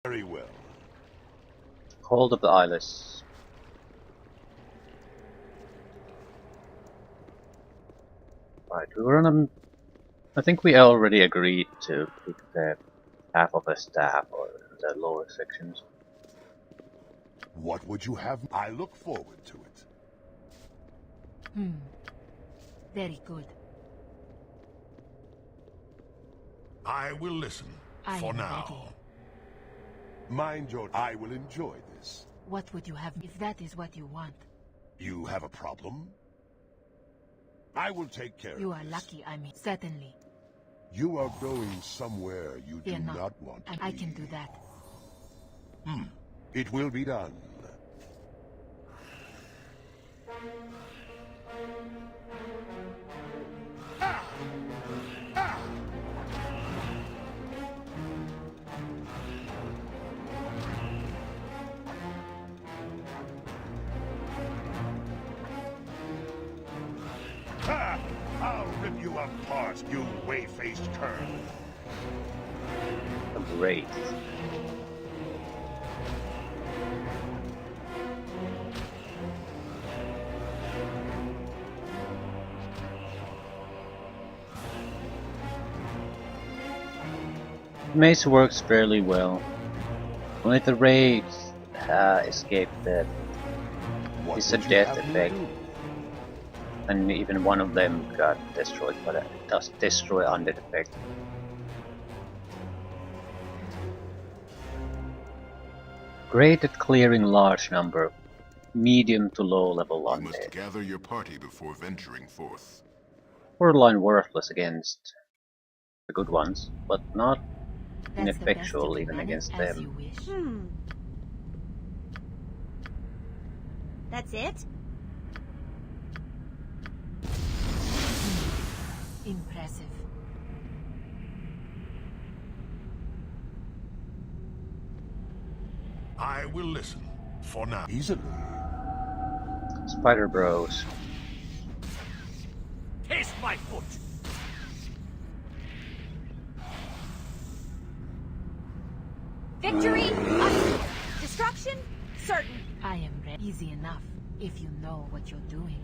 Very well. Hold of the eyeless. Right, I think we already agreed to pick the half of the staff or the lower sections. What would you have? I look forward to it. Very good. I will listen. For now. Ready. Mind your... I will enjoy this. What would you have if that is what you want? You have a problem? I will take care of You are this. lucky, I mean. Certainly. You are going somewhere you Fear do not. not want to I be. can do that. It will be done. Ha! I'll rip you apart, you whey-faced cur. Great. Mace works fairly well. Only the raids escaped the What it's a would you death have me effect. do? And even one of them got destroyed, but it does destroy undead effect. Great at clearing large number, medium to low level You must undead. gather your party before venturing forth. Borderline worthless against the good ones, but not That's the best ineffectual you even can against manage, as them. you wish. That's it? Impressive. I will listen. For now. Easily. Spider Bros. Taste my foot! Victory? Destruction? Certain. I am ready. Easy enough, if you know what you're doing.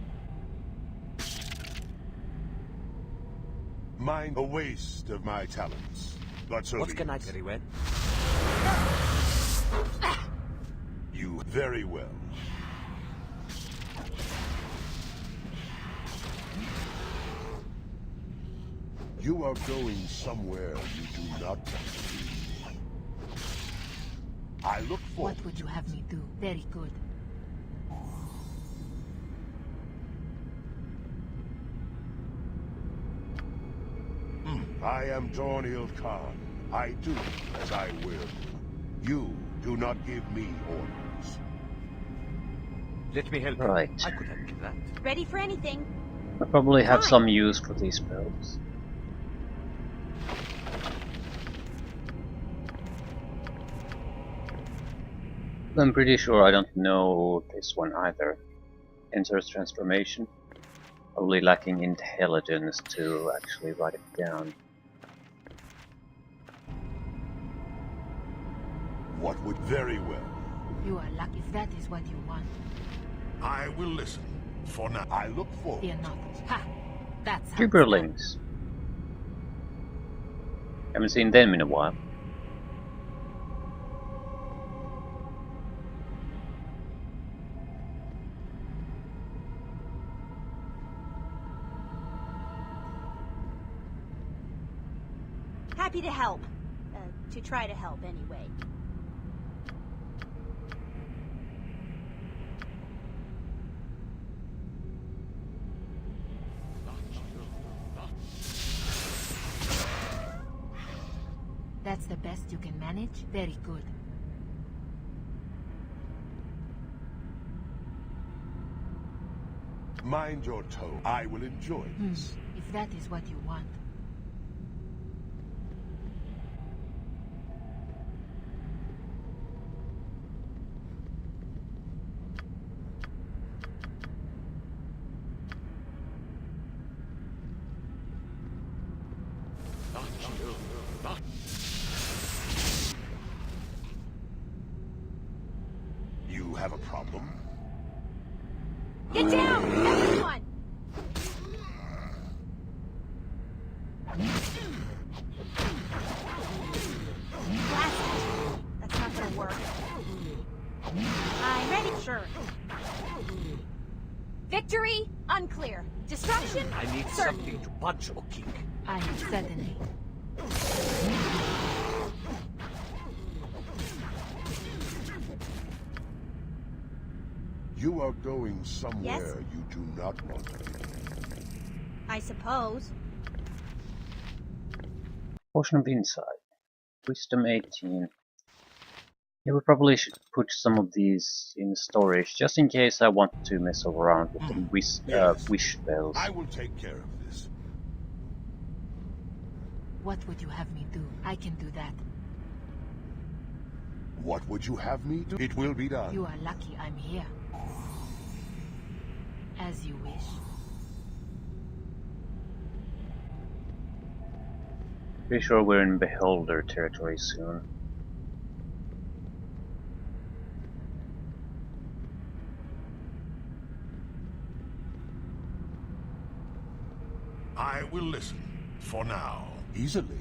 Mind a waste of my talents. But so What's be good night, it. very well? You very well. You are going somewhere you do not want to be. I look forward. What would you have me do? Very good. I am Dorn Khan. I do as I will. You do not give me orders. Let me help Right. you. I could help you with that. Ready for anything. I probably have Fine. some use for these spells. I'm pretty sure I don't know this one either. Enter's transformation. Probably lacking intelligence to actually write it down. What would very well. You are lucky if that is what you want. I will listen. For now. I look forward. Fear not. Ha! That's how it's done. Gibberlings. Haven't seen them in a while. Happy to help. To try to help anyway. That's the best you can manage? Very good. Mind your tone. I will enjoy this. If that is what you want. You have a problem? Get down, everyone! Blast it. That's not gonna work. I'm ready. Sure. Victory? Unclear. Destruction? I need Certain. something to punch or kick. I am certainly. You are going somewhere Yes? you do not want to. I suppose. Portion of insight. Wisdom 18. Yeah, we probably should put some of these in storage, just in case I want to mess around with the Yes. wish spells. I will take care of this. What would you have me do? I can do that. What would you have me do? It will be done. You are lucky I'm here. As you wish. Pretty sure we're in Beholder territory soon. I will listen. For now. Easily.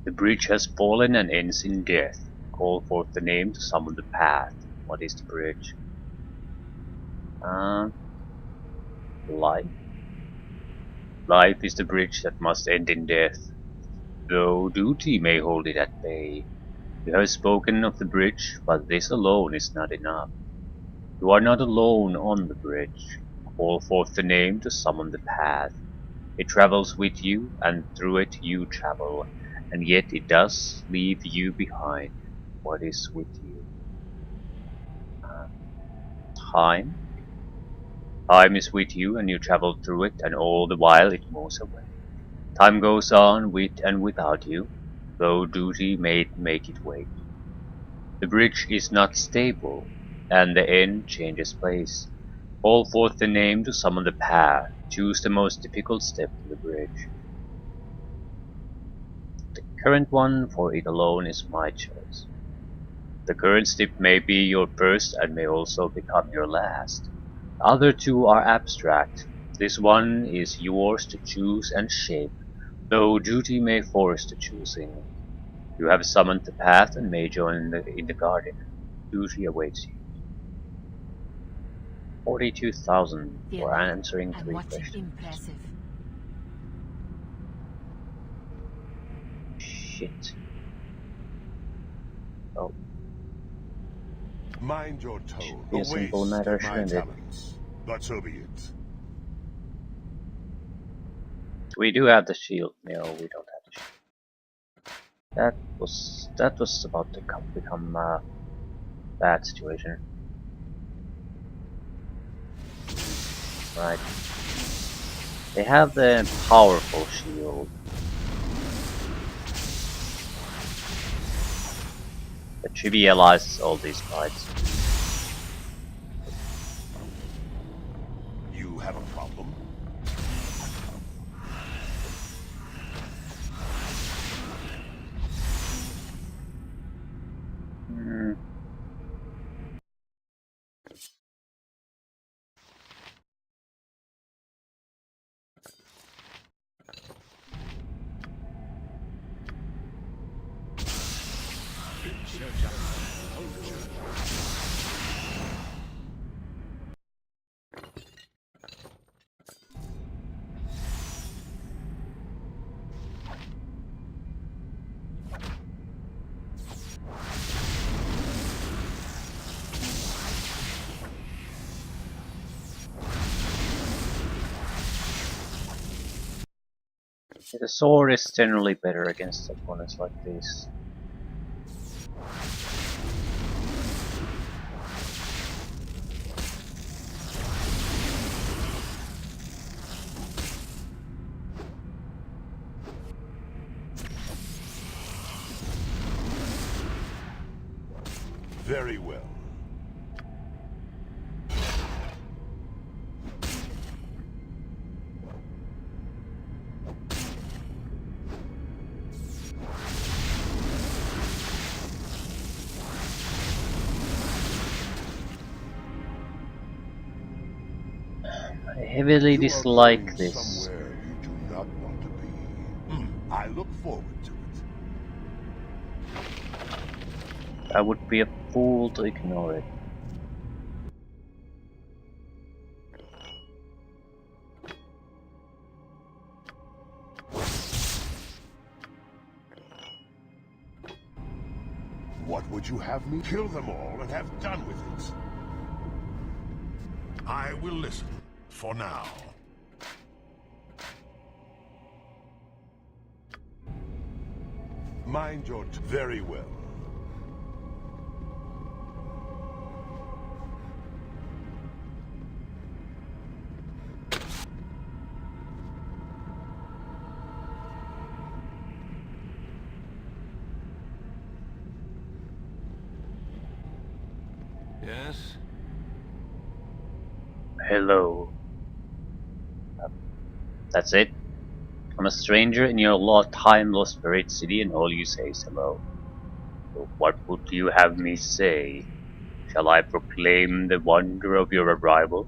The bridge has fallen and ends in death. Call forth the name to summon the path. What is the bridge? Life. Life is the bridge that must end in death, though duty may hold it at bay. You have spoken of the bridge, but this alone is not enough. You are not alone on the bridge. Call forth the name to summon the path. It travels with you, and through it you travel, and yet it does leave you behind. What is with you? Time? Time is with you, and you travel through it, and all the while it moves away. Time goes on with and without you, though duty may make it wait. The bridge is not stable, and the end changes place. Call forth the name to summon the path. Choose the most difficult step to the bridge. The current one, for it alone, is my choice. The current step may be your first and may also become your last. The other two are abstract. This one is yours to choose and shape, though duty may force the choosing. You have summoned the path and may join in the garden. Duty awaits you. 42,000 for answering I'm 3 watching. questions. Impressive. Shit. Oh, Mind your tone. be a A simple waste matter, of my shouldn't it? talents. But so be it. we do have the shield. No, we don't have the shield. That was about to become a bad situation. Right. They have the powerful shield that trivializes all these fights. You have a problem? Hmm. The sword is generally better against opponents like this. Very well. heavily You are dislike going this. somewhere you do not want to be. I look forward to it. I would be a fool to ignore it. What would you have me kill them all and have done with it? I will listen, for now. Mind your very well. Yes? Hello. That's it? I'm a stranger in your time-lost buried city and all you say is hello. So what would you have me say? Shall I proclaim the wonder of your arrival?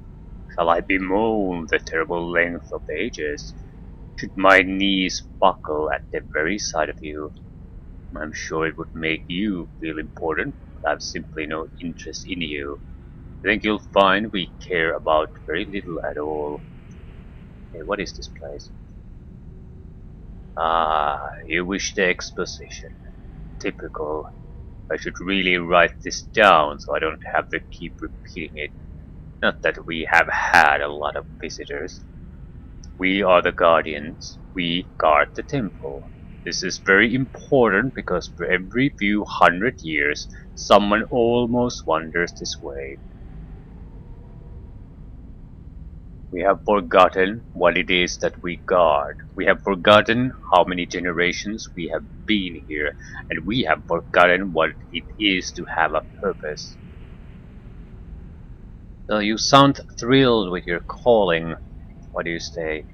Shall I bemoan the terrible length of the ages? Should my knees buckle at the very sight of you? I'm sure it would make you feel important, but I've simply no interest in you. I think you'll find we care about very little at all. Hey, what is this place? Ah, you wish the exposition. Typical. I should really write this down so I don't have to keep repeating it. Not that we have had a lot of visitors. We are the guardians. We guard the temple. This is very important because for every few hundred years, someone almost wanders this way. We have forgotten what it is that we guard. We have forgotten how many generations we have been here, and we have forgotten what it is to have a purpose. So you sound thrilled with your calling. What do you say?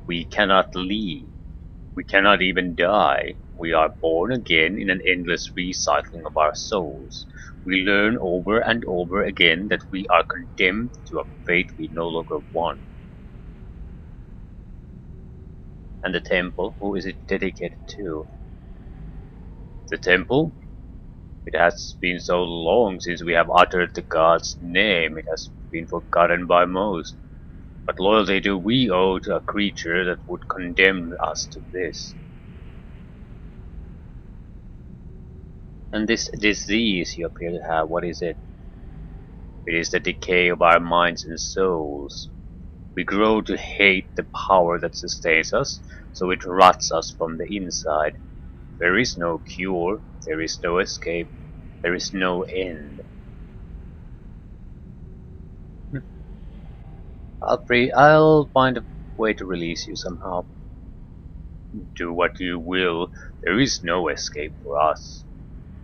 We cannot leave. We cannot even die. We are born again in an endless recycling of our souls. We learn over and over again that we are condemned to a fate we no longer want. And the temple, who is it dedicated to? The temple? It has been so long since we have uttered the god's name, it has been forgotten by most. What loyalty do we owe to a creature that would condemn us to this? And this disease you appear to have, what is it? It is the decay of our minds and souls. We grow to hate the power that sustains us, so it rots us from the inside. There is no cure, there is no escape, there is no end. I'll find a way to release you somehow. Do what you will, there is no escape for us.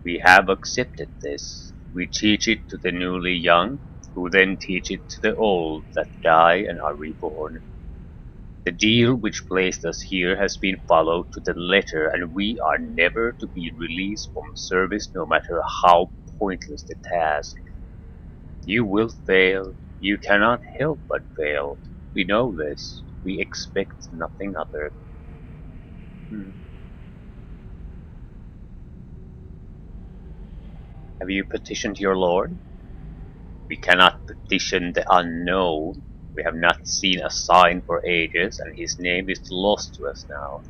We have accepted this. We teach it to the newly young, who then teach it to the old that die and are reborn. The deal which placed us here has been followed to the letter, and we are never to be released from service no matter how pointless the task. You will fail. You cannot help but fail. We know this. We expect nothing other. Have you petitioned your lord? We cannot petition the unknown. We have not seen a sign for ages, and his name is lost to us now.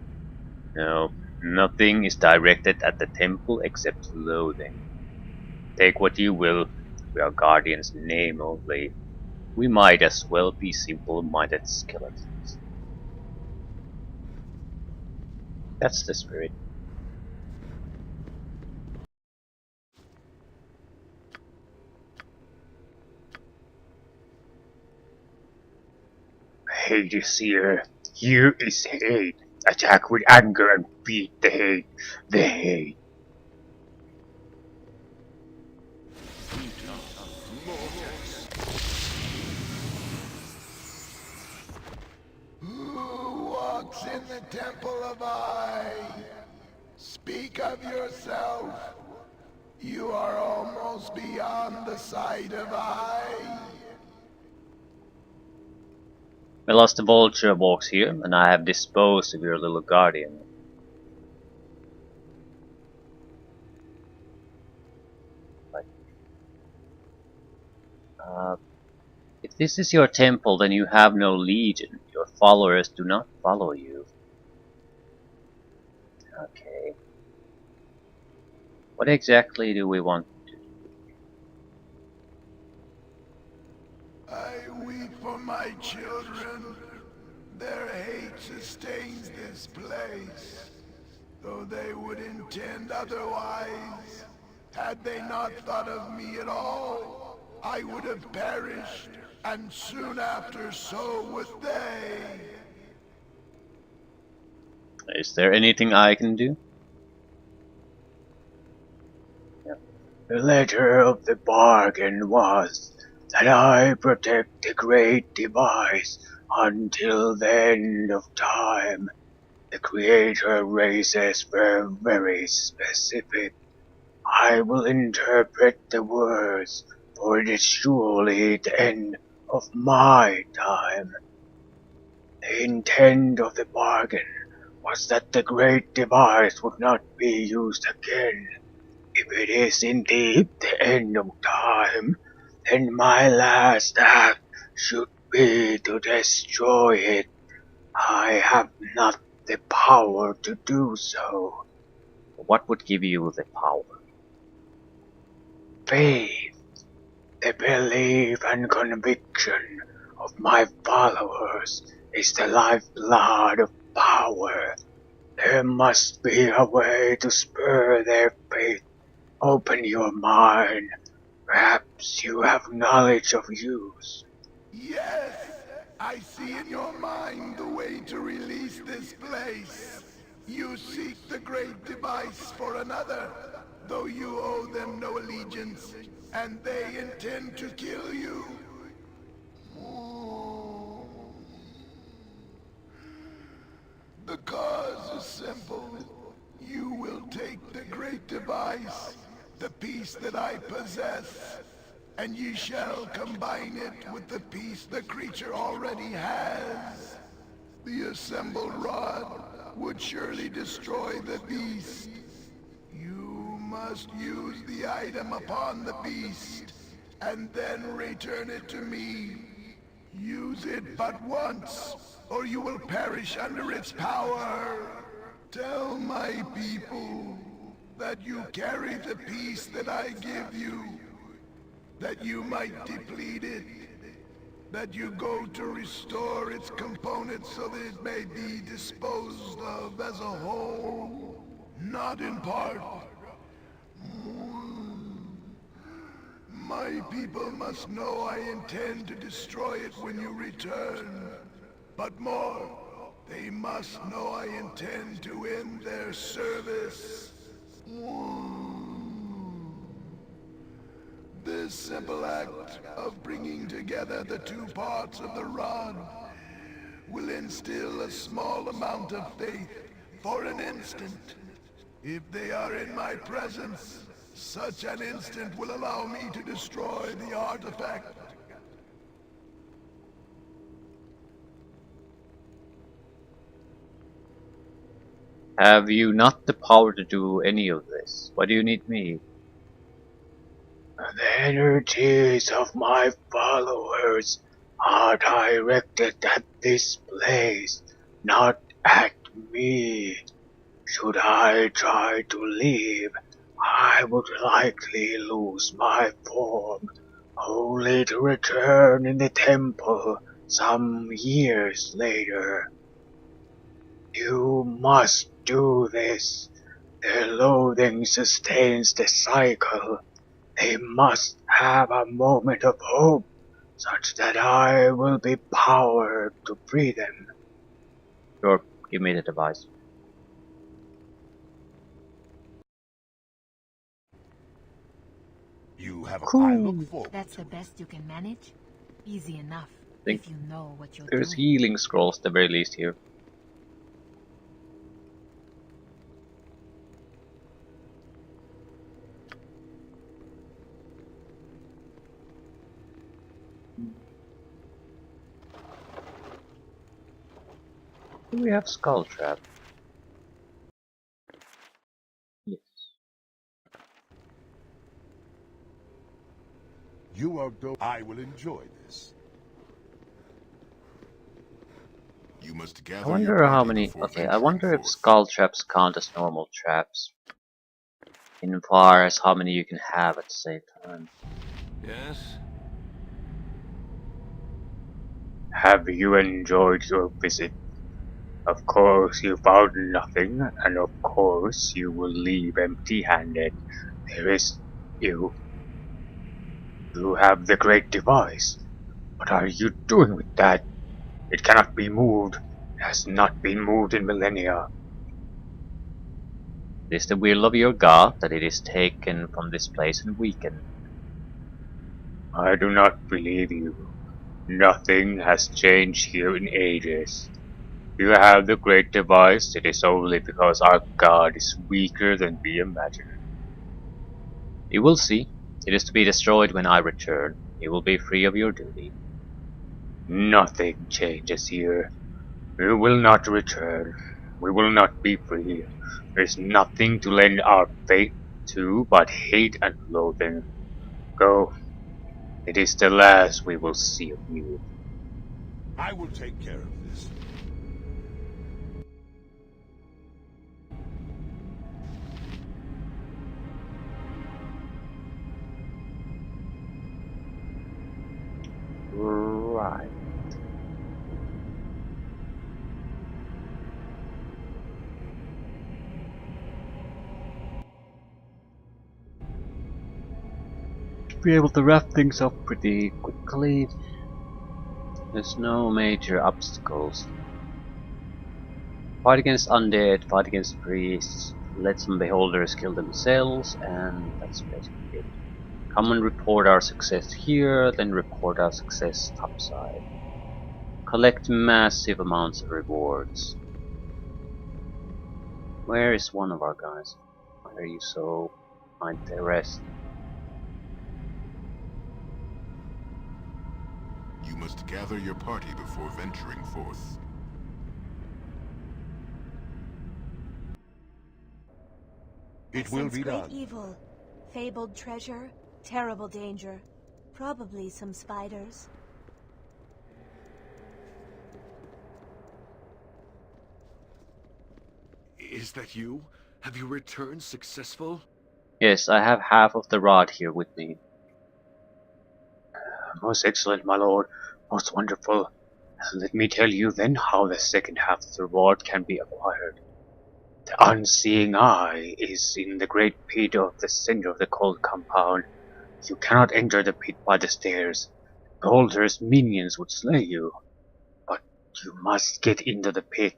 No, nothing is directed at the temple except loathing. Take what you will, we are guardians in name only. We might as well be simple-minded skeletons. That's the spirit. Hate is here. Here is hate. Attack with anger and beat the hate. The hate. Who walks in the temple of I? Speak of yourself. You are almost beyond the sight of I. We lost the vulture box here, and I have disposed of your little guardian. Right. If this is your temple, then you have no legion. Your followers do not follow you. Okay. What exactly do we want to do? I weep for my children. Their hate sustains this place, though they would intend otherwise. Had they not thought of me at all, I would have perished, and soon after so would they. Is there anything I can do? The letter of the bargain was that I protect the great device until the end of time. The creator races were very specific. I will interpret the words, for it is surely the end of my time. The intent of the bargain was that the great device would not be used again. If it is indeed the end of time, then my last act should be to destroy it. I have not the power to do so. What would give you the power? Faith, the belief and conviction of my followers is the lifeblood of power. There must be a way to spur their faith. Open your mind. Perhaps you have knowledge of use. Yes, I see in your mind the way to release this place. You seek the great device for another, though you owe them no allegiance, and they intend to kill you. The cause is simple. You will take the great device, the piece that I possess, and ye shall combine it with the piece the creature already has. The assembled rod would surely destroy the beast. You must use the item upon the beast, and then return it to me. Use it but once, or you will perish under its power. Tell my people that you carry the piece that I give you, that you might deplete it, that you go to restore its components so that it may be disposed of as a whole, not in part. My people must know I intend to destroy it when you return. But more, they must know I intend to end their service. This simple act of bringing together the two parts of the rod will instill a small amount of faith for an instant. If they are in my presence, such an instant will allow me to destroy the artifact. Have you not the power to do any of this? Why do you need me? The energies of my followers are directed at this place, not at me. Should I try to leave, I would likely lose my form, only to return in the temple some years later. You must do this. Their loathing sustains the cycle. They must have a moment of hope, such that I will be powered to free them. Sure, give me the device. You have a Cool. I look forward That's the to it. best you can manage? Easy enough, Think if you know what you're There's doing. healing scrolls at the very least here. Do we have Skull Trap? Yes. You are go. I will enjoy this. You must I gather your wonder how party many. before Okay, I venturing wonder if forth. Skull Traps count as normal traps, in far as how many you can have at the same time. Yes? Have you enjoyed your visit? Of course you found nothing, and of course you will leave empty-handed. There is you. You have the great device. What are you doing with that? It cannot be moved. It has not been moved in millennia. It is the will of your god that it is taken from this place and weakened. I do not believe you. Nothing has changed here in ages. You have the great device, it is only because our god is weaker than we imagined. You will see. It is to be destroyed when I return. You will be free of your duty. Nothing changes here. We will not return. We will not be free. There is nothing to lend our faith to but hate and loathing. Go. It is the last we will see of you. I will take care of this. Right. Be able to wrap things up pretty quickly. There's no major obstacles. Fight against undead, fight against priests, let some beholders kill themselves, and that's basically it. Come and report our success here, then report our success topside. Collect massive amounts of rewards. Where is one of our guys? Why are you so mind the rest? You must gather your party before venturing forth. It I will sense be great done. evil, fabled treasure, terrible danger. Probably some spiders. Is that you? Have you returned successful? Yes, I have half of the rod here with me. Most excellent, my lord. Most wonderful. Let me tell you then how the second half of the rod can be acquired. The unseeing eye is in the great pit of the center of the cold compound. You cannot enter the pit by the stairs. Beholder's minions would slay you. But you must get into the pit.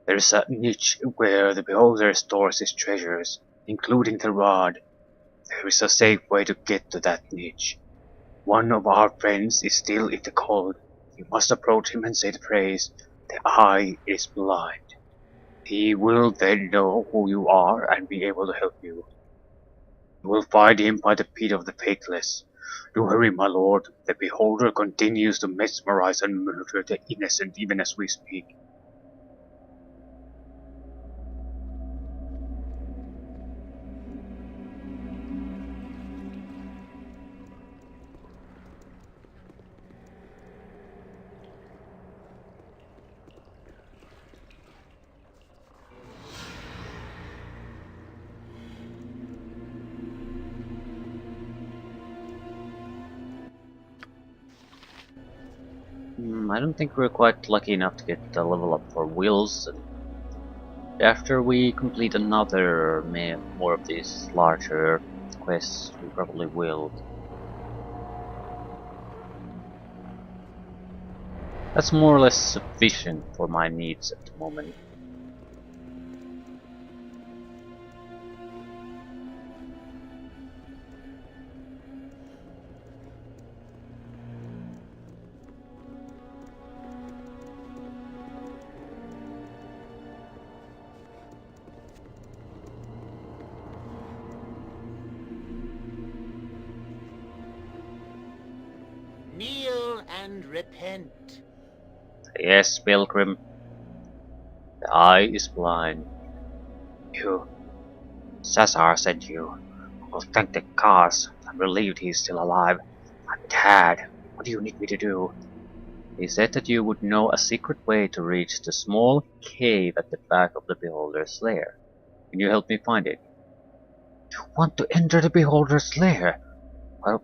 There is a niche where the beholder stores his treasures, including the rod. There is a safe way to get to that niche. One of our friends is still in the cold. You must approach him and say the phrase, "The eye is blind." He will then know who you are and be able to help you. You will find him by the pit of the faithless. Do hurry, my lord. The beholder continues to mesmerize and murder the innocent even as we speak. I don't think we're quite lucky enough to get the level up for wills. And after we complete another more of these larger quests, we probably will. That's more or less sufficient for my needs at the moment. Kneel and repent. Yes, Pilgrim. The eye is blind. You, Cesar sent you. Well, thank the gods. I'm relieved he's still alive. I'm Dad. What do you need me to do? He said that you would know a secret way to reach the small cave at the back of the Beholder's lair. Can you help me find it? You want to enter the Beholder's lair? Well,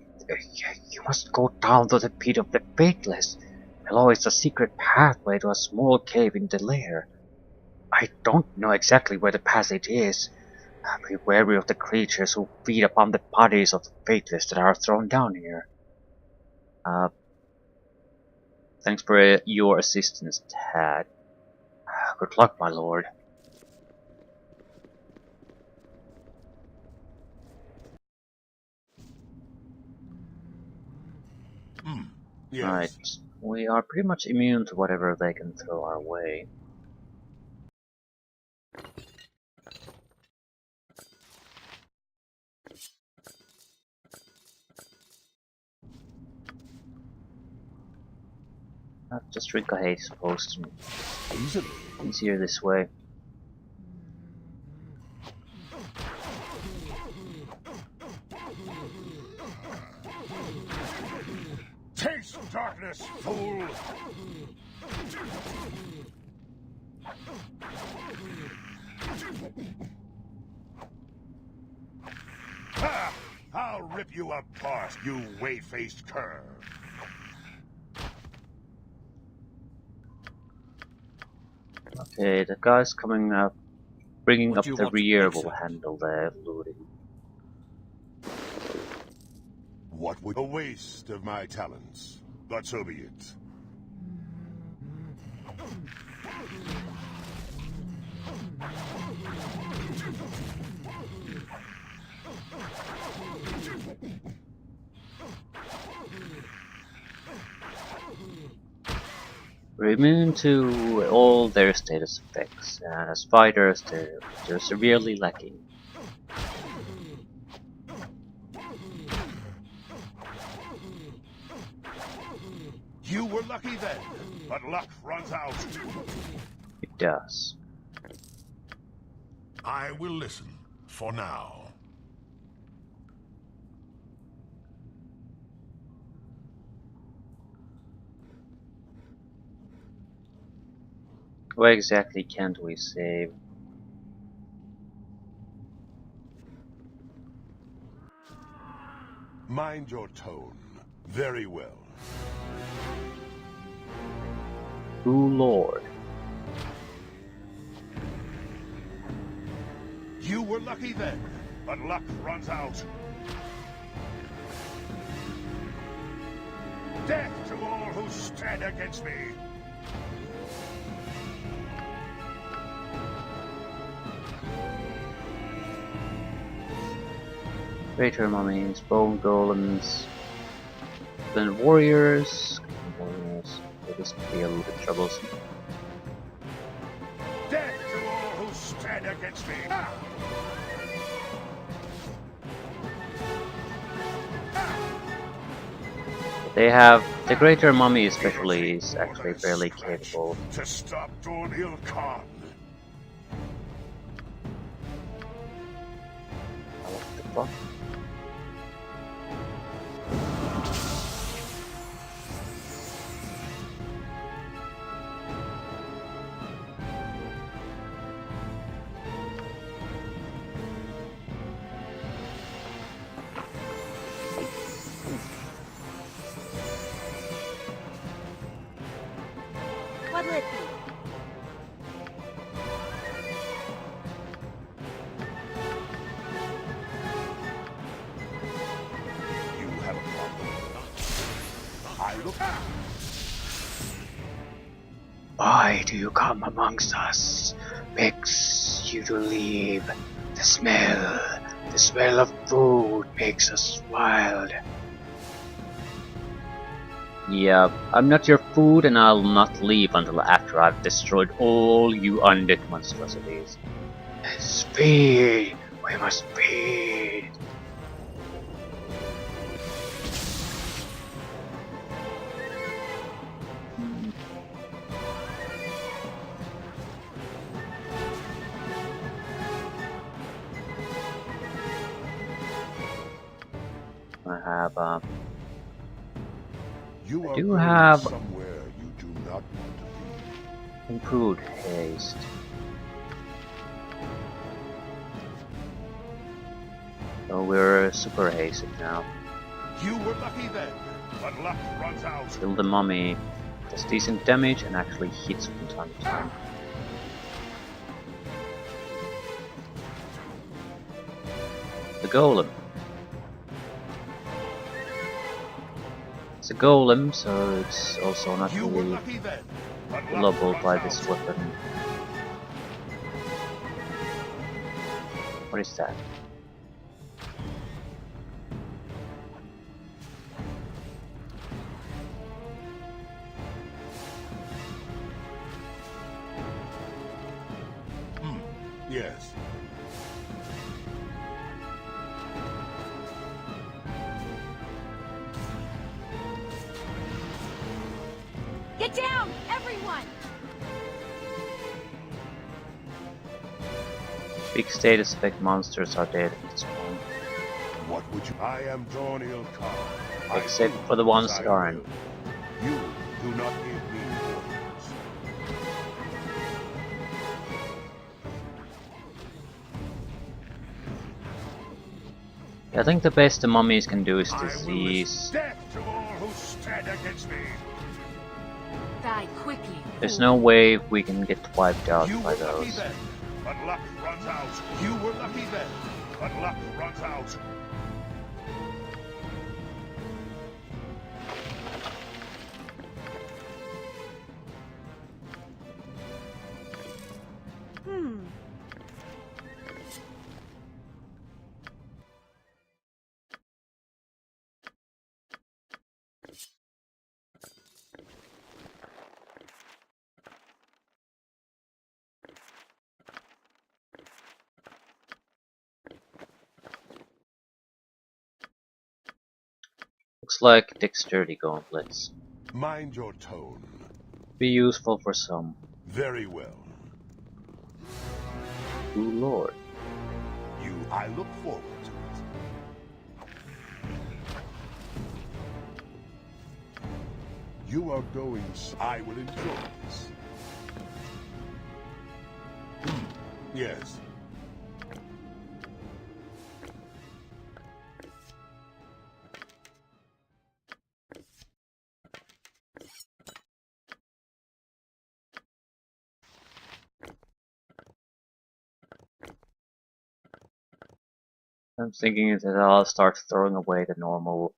you must go down to the pit of the Faithless. Below is a secret pathway to a small cave in the lair. I don't know exactly where the passage is. Be wary of the creatures who feed upon the bodies of the faithless that are thrown down here. Thanks for your assistance, Tad. Good luck, my lord. Yes. Right, we are pretty much immune to whatever they can throw our way. Just drink a haste post. Easily. Easier this way. Taste darkness, fool! Ha! I'll rip you apart, you whey-faced cur! Okay, the guys coming up, bringing What up do you the want to rear fix will it? handle the looting. What would a waste of my talents, but so be it. We're immune to all their status effects, and as fighters they're severely lacking. You were lucky then, but luck runs out. It does. I will listen, for now. Where exactly can't we save? Mind your tone. Very well. Ooh Lord. You were lucky then, but luck runs out. Death to all who stand against me! Greater mummies, bone golems, then warriors. It is be a little bit troublesome. Death to all who stand against me! Ah! They have the greater mummy especially is actually fairly capable. To stop Dorn Khan. What the fuck? What'll it be? You have a problem. I look. Why do you come amongst us? Makes you to leave. The smell of food makes us wild. Yeah, I'm not your food and I'll not leave until after I've destroyed all you undead monstrosities. Speed! We must feed! gonna have You I are do going have somewhere you do not want to be. improved haste. So we're super hasted now. You were lucky then, but luck runs out. Still the mummy does decent damage and actually hits from time to time. The golem. It's a golem, so it's also not You were really lucky then, but luck killable runs by out. this weapon. What is that? Yes. Get down, everyone! Big status effect monsters are dead at this point. What would you? I am Dorn. Except for the ones that aren't. You do not give me orders. I think the best the mummies can do is I will disease. death to all who stand against me. Die quickly. There's no way we can get wiped out You by were lucky those. then, but luck runs out. You were lucky then, but luck runs out. Hmm. Looks like dexterity gauntlets. Mind your tone. Be useful for some. Very well. Ooh lord. I look forward to it. You are going. I will enjoy this. Yes. I'm thinking that I'll start throwing away the normal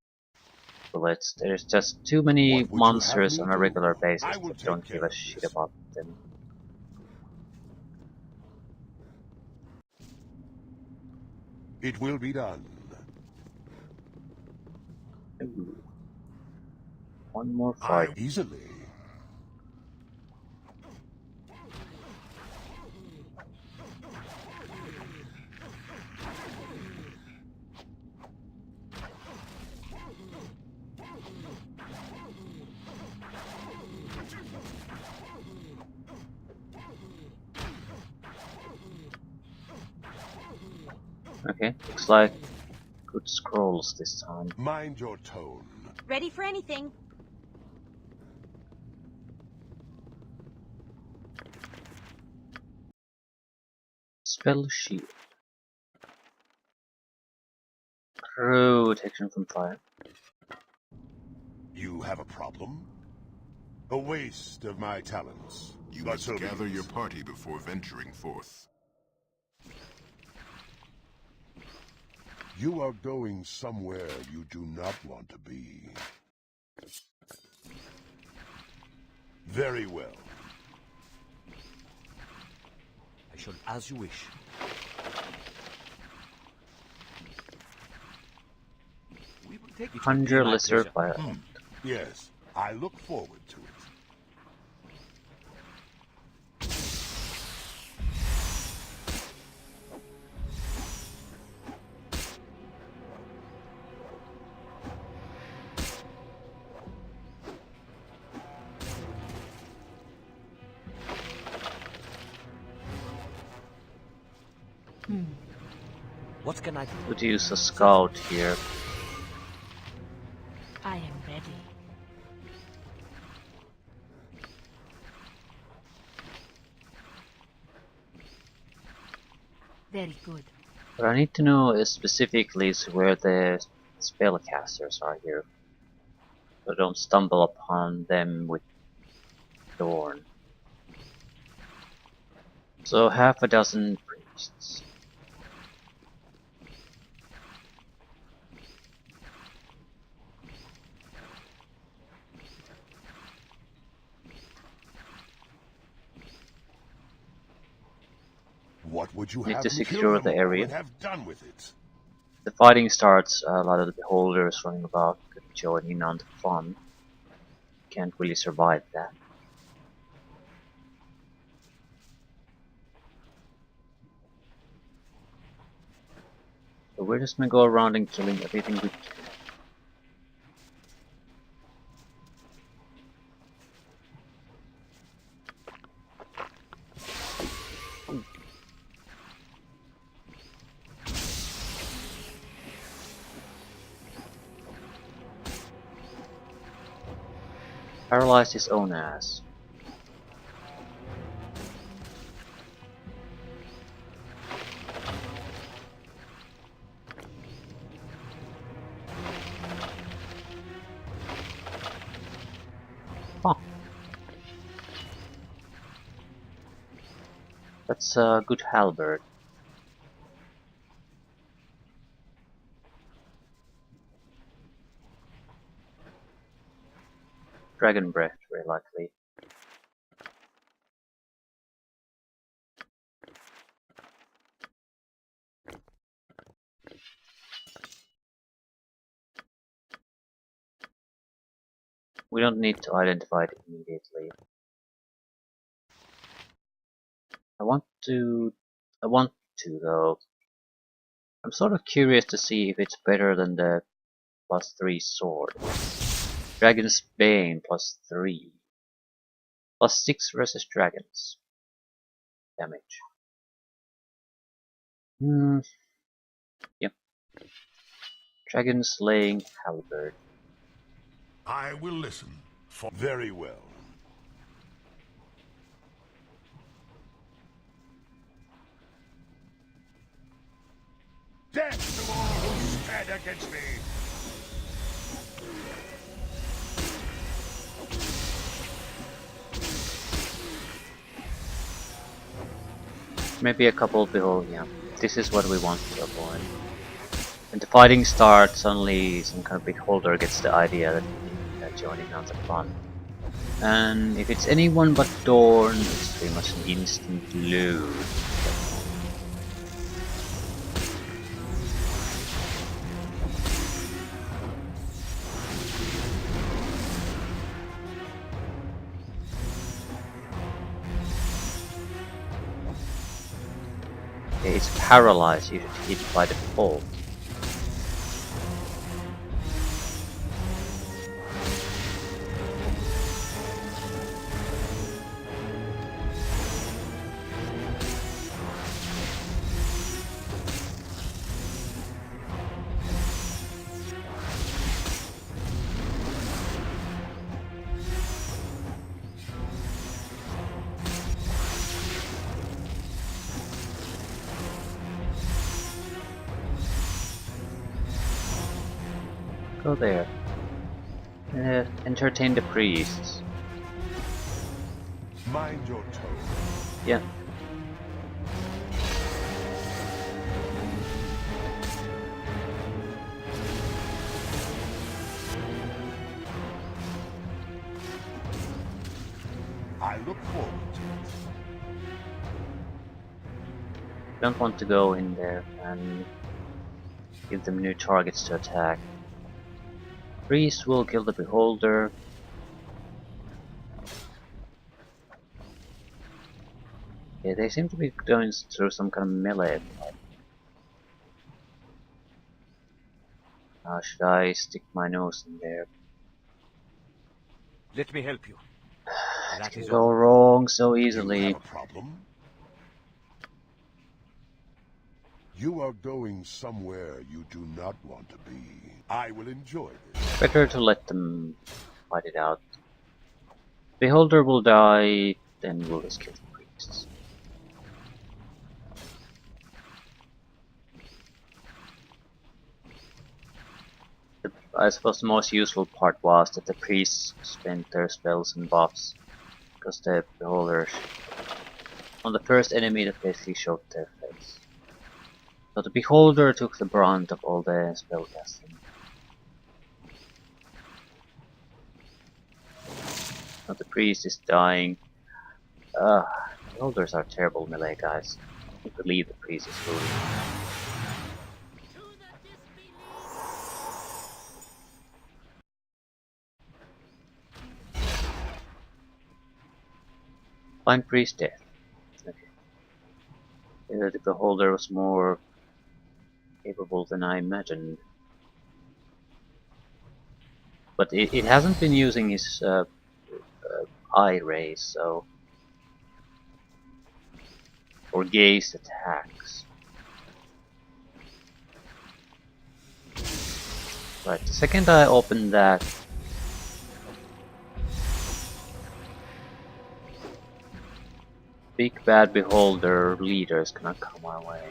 bullets. There's just too many What would you have monsters me on a do? regular basis I will that take don't give care a of shit this. about them. It will be done. Ooh. One more fight. Easily. Okay, looks like good scrolls this time. Mind your tone. Ready for anything. Spell shield. Protection from fire. You have a problem? A waste of my talents. You But must so be gather it. your party before venturing forth. You are going somewhere you do not want to be. Very well. I shall, as you wish. We will take it. Conjure My lizard pleasure. fire. Yes, I look forward to it. What can I do? Could use a scout here. Very good. What I need to know is specifically is where the spellcasters are here. So don't stumble upon them with Dorn. So half a dozen priests. What would you Need have to me kill secure them the all area. and have done with it? The fighting starts, a lot of the beholders running about could join in on the fun. Can't really survive that. So we're just gonna go around and killing everything we can. Paralyzed his own ass. Huh. That's a good halberd. Dragon breath, very likely. We don't need to identify it immediately. I want to though. I'm sort of curious to see if it's better than the +3 sword. Dragon's Bane +3. +6 versus dragons. Damage. Yep. Dragon Slaying Halberd. I will listen. Very well. Death to all who stand against me! Maybe a couple of behold, yeah. This is what we want to avoid. When the fighting starts, suddenly some kind of beholder gets the idea that we are joining on the fun. And if it's anyone but Dorn, it's pretty much an instant lose. It's paralyzed, you should hit by default. Go there. Entertain the priests. Mind your tone. Yeah. I look forward to it. Don't want to go in there and give them new targets to attack. Priest will kill the beholder. Yeah, they seem to be going through some kind of melee. Should I stick my nose in there? Let me help you. It That can is go all. wrong so You easily. have a problem? You are going somewhere you do not want to be. I will enjoy this. Better to let them fight it out. Beholder will die, then we'll just kill the priests. I suppose the most useful part was that the priests spent their spells and buffs, because the beholders on the first enemy that basically showed their face. So the beholder took the brunt of all the spellcasting. Now the priest is dying. Beholders are terrible melee guys. I believe the priest is ruling. Blind priest death. Okay. The beholder was more capable than I imagined. But it hasn't been using his eye rays, so... or gaze attacks. Right, the second I open that... big bad beholder leader is gonna come my way.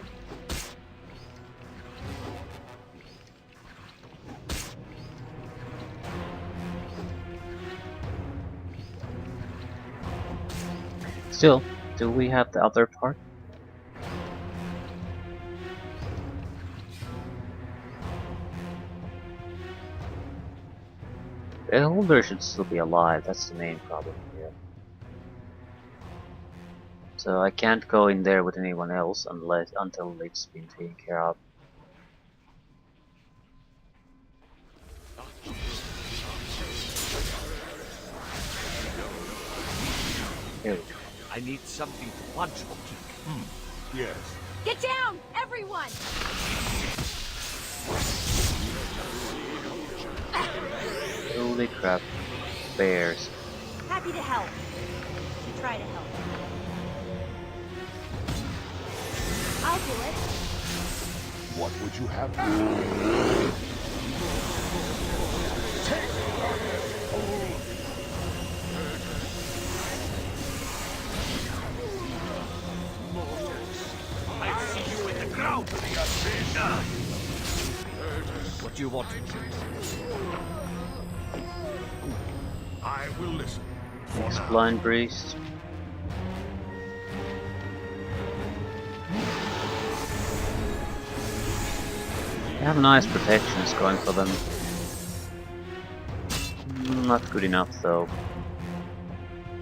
Still, do we have the other part? The beholder should still be alive, that's the main problem here. So I can't go in there with anyone else until it's been taken care of. Here we go. I need something to punch or kick. Yes. Get down, everyone! Holy crap. Bears. Happy to help. To try to help. I'll do it. What would you have? I see you in the ground. What do you want? I will listen. Next blind priest. They have nice protections going for them. Not good enough though.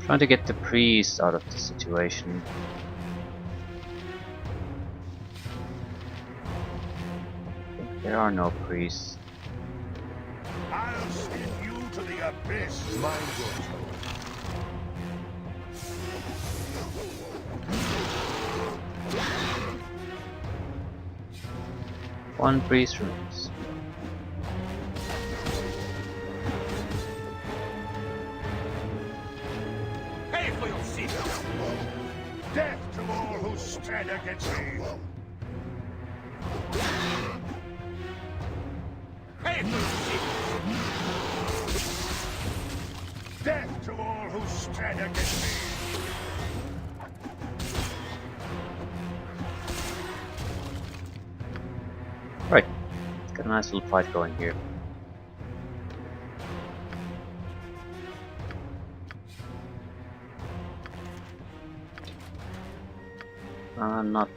Trying to get the priest out of the situation. I think there are no priests. I'll send you to the abyss. Mind your tone. One priest remains. Pay for your seat. Death to all who stand against me. Pay for your seat. Death to all who stand against me. Right. Got a nice little fight going here. Not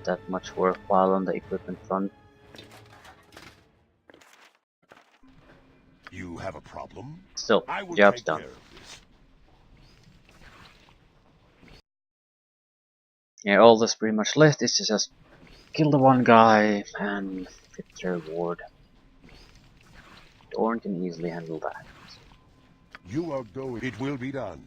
that much worthwhile on the equipment front. You have a problem? Still, I will job's take done. care of this. Yeah, all that's pretty much left is to just kill the one guy and get the reward. Dorn can easily handle that. You are going. It will be done.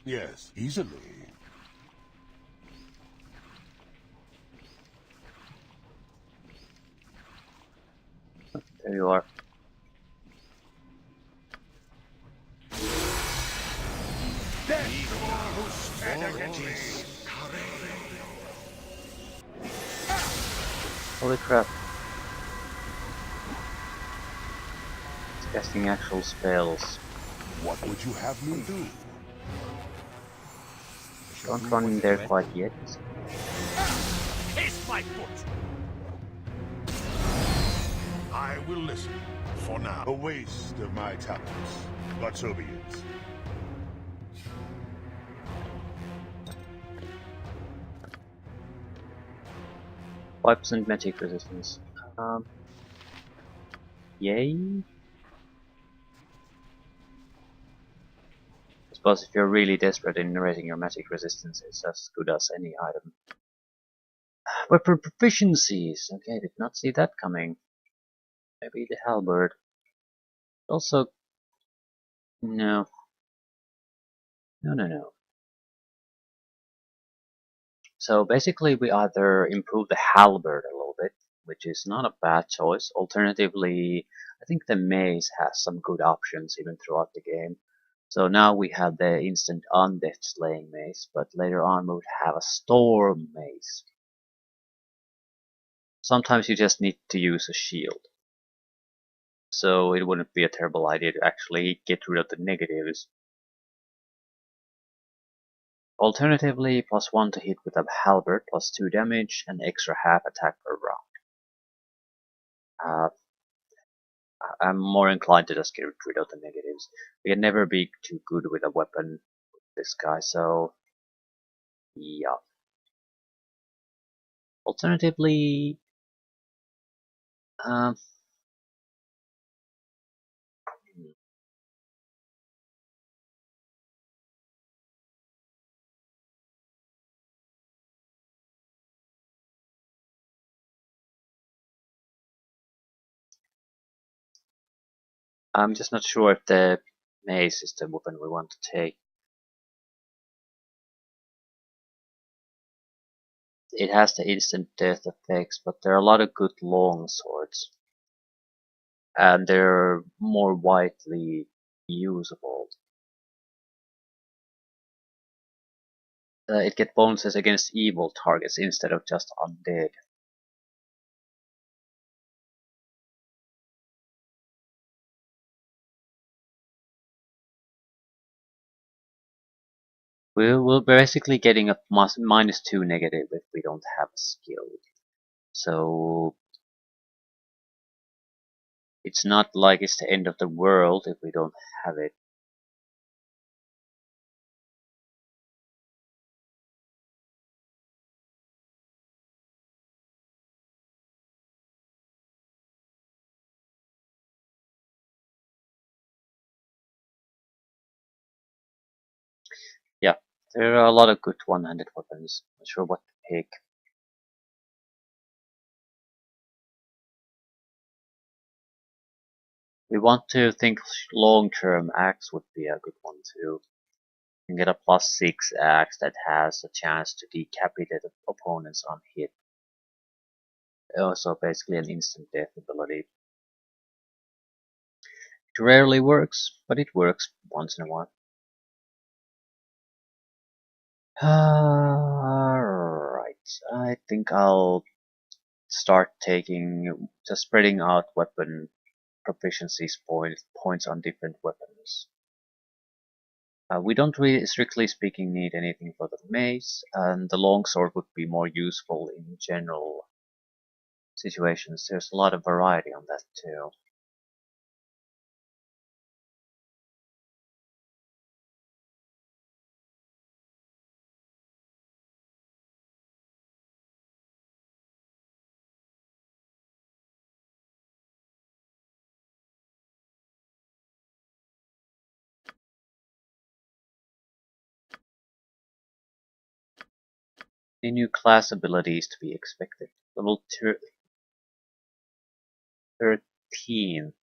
Yes, easily. There you are. Death to all who stand against me. Holy crap. Casting actual spells. What would you have me do? Don't run in there quite yet. Kiss my foot! I will listen, for now. A waste of my talents, but so be it. 5% magic resistance. Yay. I suppose if you're really desperate in raising your magic resistance, it's as good as any item. Weapon proficiencies! Okay, did not see that coming. Maybe the halberd. Also, no. No. So basically we either improve the halberd a little bit, which is not a bad choice. Alternatively, I think the mace has some good options even throughout the game. So now we have the instant undeath slaying mace, but later on we would have a storm mace. Sometimes you just need to use a shield. So it wouldn't be a terrible idea to actually get rid of the negatives. Alternatively, +1 to hit with a halberd, +2 damage, and extra half attack per round. I'm more inclined to just get rid of the negatives. We can never be too good with a weapon with this guy, so yeah. Alternatively, um, I'm just not sure if the mace is the weapon we want to take. It has the instant death effects, but there are a lot of good long swords. And they're more widely usable. It gets bonuses against evil targets instead of just undead. We're basically getting a -2 negative if we don't have a skill. So it's not like it's the end of the world if we don't have it. Yeah, there are a lot of good one-handed weapons. Not sure what to pick. We want to think long-term. Axe would be a good one too. You can get a +6 axe that has a chance to decapitate opponents on hit. Also basically an instant death ability. It rarely works, but it works once in a while. Alright, I think I'll start taking, just spreading out weapon proficiencies points on different weapons. We don't really, strictly speaking, need anything for the mace, and the longsword would be more useful in general situations. There's a lot of variety on that too. Any new class abilities to be expected? Level 13th.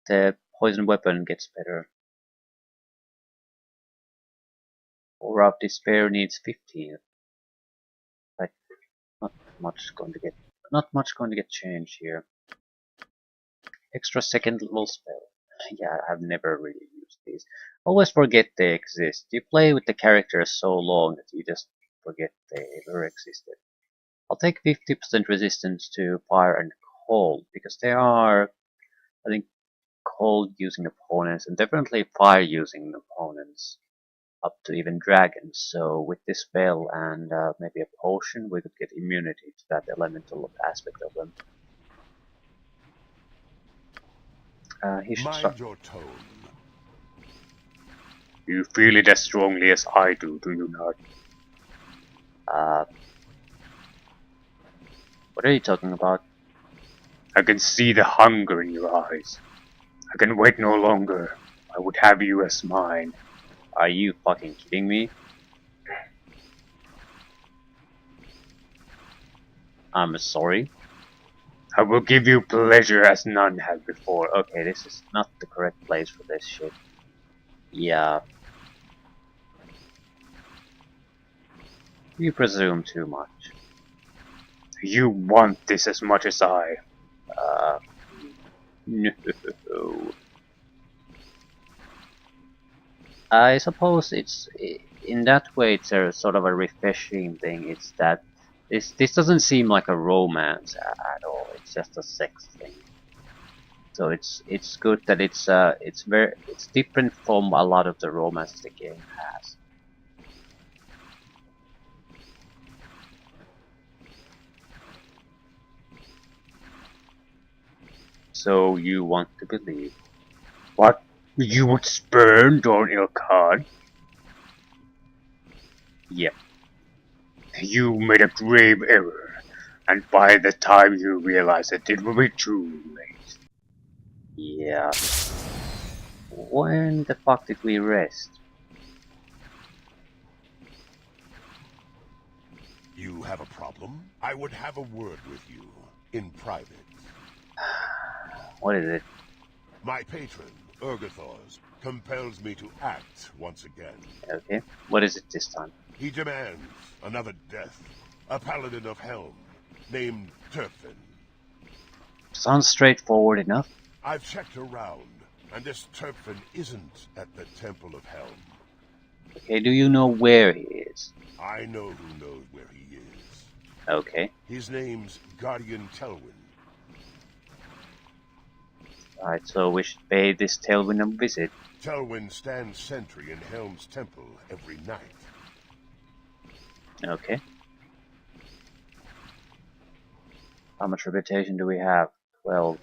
The poison weapon gets better. Aura of Despair needs 15th. But not much going to get changed here. Extra second level spell. Yeah, I've never really used these. Always forget they exist. You play with the characters so long that you just forget they ever existed. I'll take 50% resistance to fire and cold, because they are, I think, cold using opponents and definitely fire using opponents, up to even dragons. So with this spell and maybe a potion, we could get immunity to that elemental aspect of them. He should start. Mind your tone. You feel it as strongly as I do you not? What are you talking about? I can see the hunger in your eyes. I can wait no longer. I would have you as mine. Are you fucking kidding me? I'm sorry. I will give you pleasure as none have before. Okay, this is not the correct place for this shit. Yeah. You presume too much. You want this as much as I. No. I suppose it's in that way. It's a sort of a refreshing thing. It's that this doesn't seem like a romance at all. It's just a sex thing. So it's good that it's different from a lot of the romances the game has. So you want to believe what? You would spurn Dorn Ilkhan? Yep. You made a grave error, and by the time you realize it, it will be too late. Yeah. When the fuck did we rest? You have a problem? I would have a word with you, in private. What is it? My patron, Urgathor's, compels me to act once again. Okay. What is it this time? He demands another death. A paladin of Helm, named Turfin. Sounds straightforward enough. I've checked around, and this Turfin isn't at the Temple of Helm. Okay, do you know where he is? I know who knows where he is. Okay. His name's Guardian Telwyn. Alright, so we should pay this Tailwind a visit. Telwyn stands sentry in Helm's temple every night. Okay. How much reputation do we have? 12.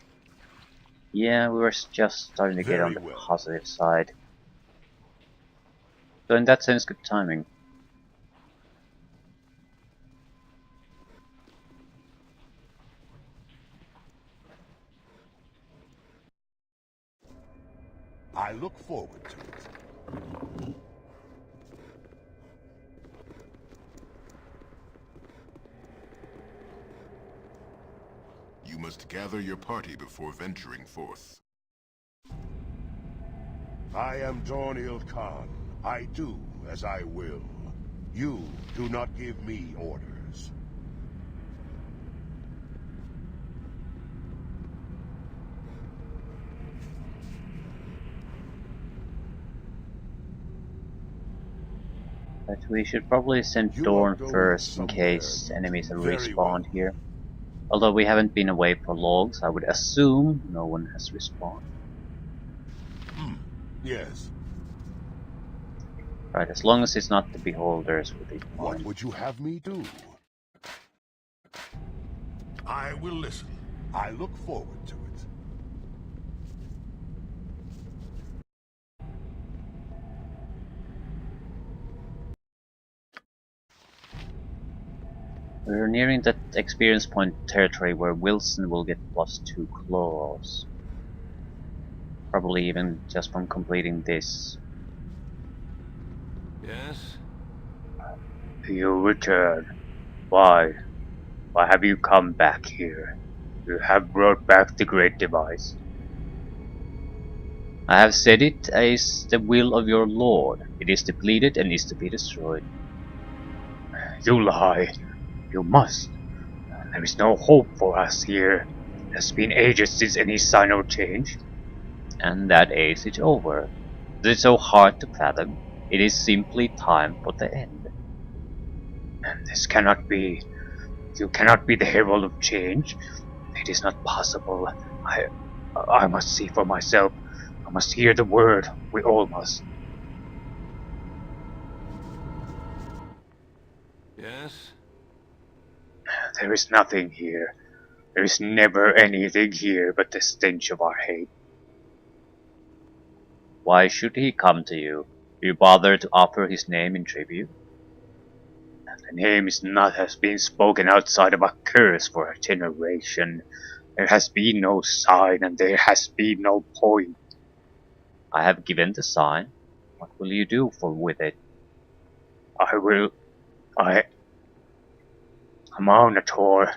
Yeah, we were just starting to get on the Very well. positive side. So in that sense, good timing. I look forward to it. You must gather your party before venturing forth. I am Dorn Ilkhan. I do as I will. You do not give me orders. But we should probably send You Dorn are going first in somewhere case enemies have very respawned well. here. Although we haven't been away for long, so I would assume no one has respawned. Yes. Right, as long as it's not the Beholders will be What fine. would you have me do? I will listen. I look forward to it. We're nearing that experience point territory where Wilson will get +2 claws. Probably even just from completing this. Yes? You return. Why? Why have you come back here? You have brought back the great device. I have said it is the will of your lord. It is depleted and is to be destroyed. You lie. You must. There is no hope for us here. It has been ages since any sign of change. And that age is over. It is so hard to fathom. It is simply time for the end. And this cannot be. You cannot be the herald of change. It is not possible. I must see for myself. I must hear the word. We all must. Yes? There is nothing here. There is never anything here but the stench of our hate. Why should he come to you? Do you bother to offer his name in tribute? The name is not has been spoken outside of a curse for a generation. There has been no sign and there has been no point. I have given the sign. What will you do with it? I Amaunator,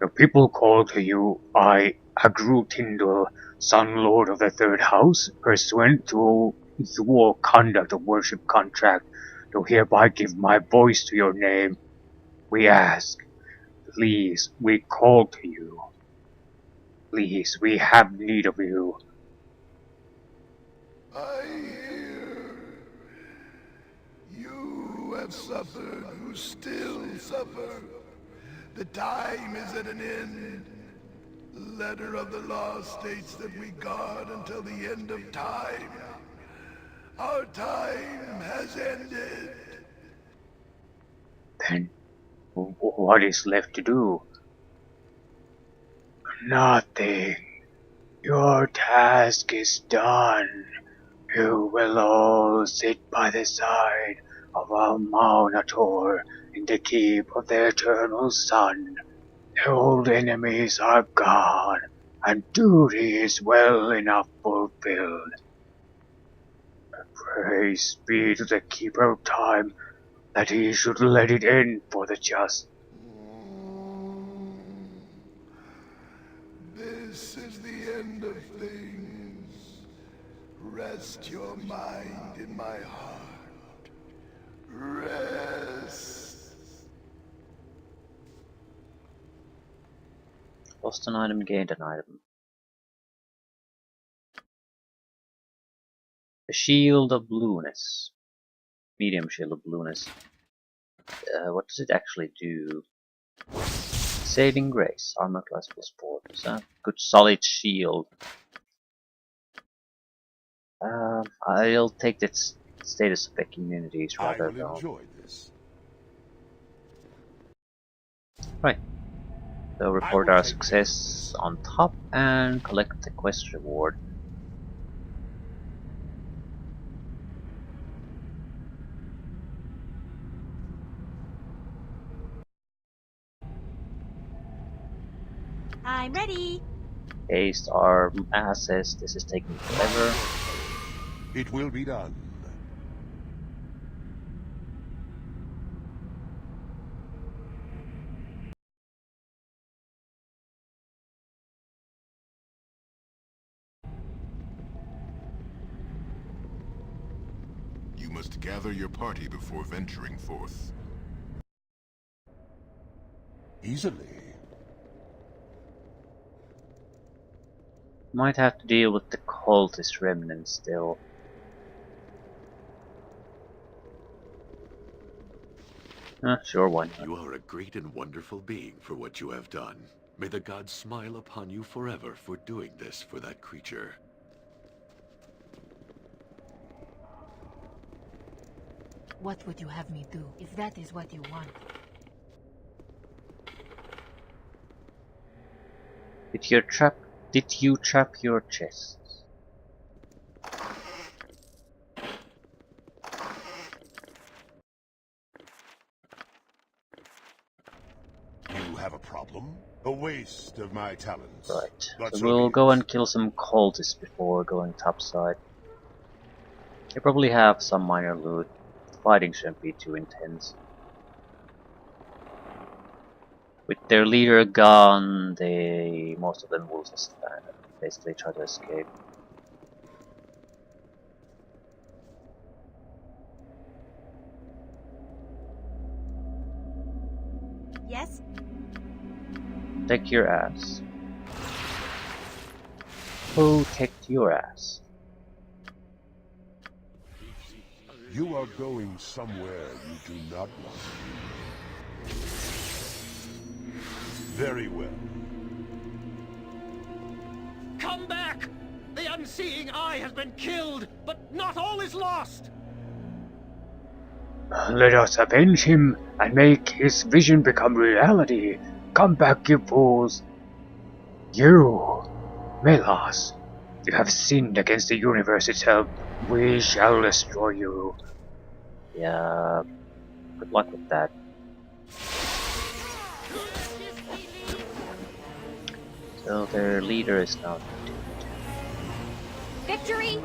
the people call to you, I, Agru Tindal, Sun Lord of the Third House, pursuant to your conduct of worship contract, do hereby give my voice to your name. We ask, please, we call to you. Please, we have need of you. I hear. You have suffered, who still suffer. The time is at an end. The letter of the law states that we guard until the end of time. Our time has ended. Then, what is left to do? Nothing. Your task is done. You will all sit by the side of Almaunator in the keep of the eternal sun. The old enemies are gone, and duty is well enough fulfilled. Praise be to the Keeper of Time, that he should let it end for the just. This is the end of things. Rest your mind in my heart. Rest. Lost an item, gained an item. The Shield of Blueness. Medium Shield of Blueness. What does it actually do? Saving Grace. Armor class +4. Is a good solid shield. I'll take that status effect immunities I rather will than... enjoy this. Right. So report will our take care of success on top and collect the quest reward. I'm ready. Haste our asses. This is taking forever. It will be done. You must gather your party before venturing forth. Easily. Might have to deal with the cultist remnant still. Sure, why not? You are a great and wonderful being for what you have done. May the gods smile upon you forever for doing this for that creature. What would you have me do, if that is what you want? Did you trap your chests? You have a problem? A waste of my talents. Right. But So so we'll be go it. and kill some cultists before going topside. They probably have some minor loot. Fighting shouldn't be too intense. With their leader gone, most of them will just basically try to escape. Yes? Protect your ass. Protect your ass. You are going somewhere you do not want to. be. Very well. unseeing eye has been killed, but not all is lost! Let us avenge him and make his vision become reality. Come back, you fools. You, Melas, you have sinned against the universe itself. We shall destroy you. Yeah, good luck with that. So their leader is now dead. Victory!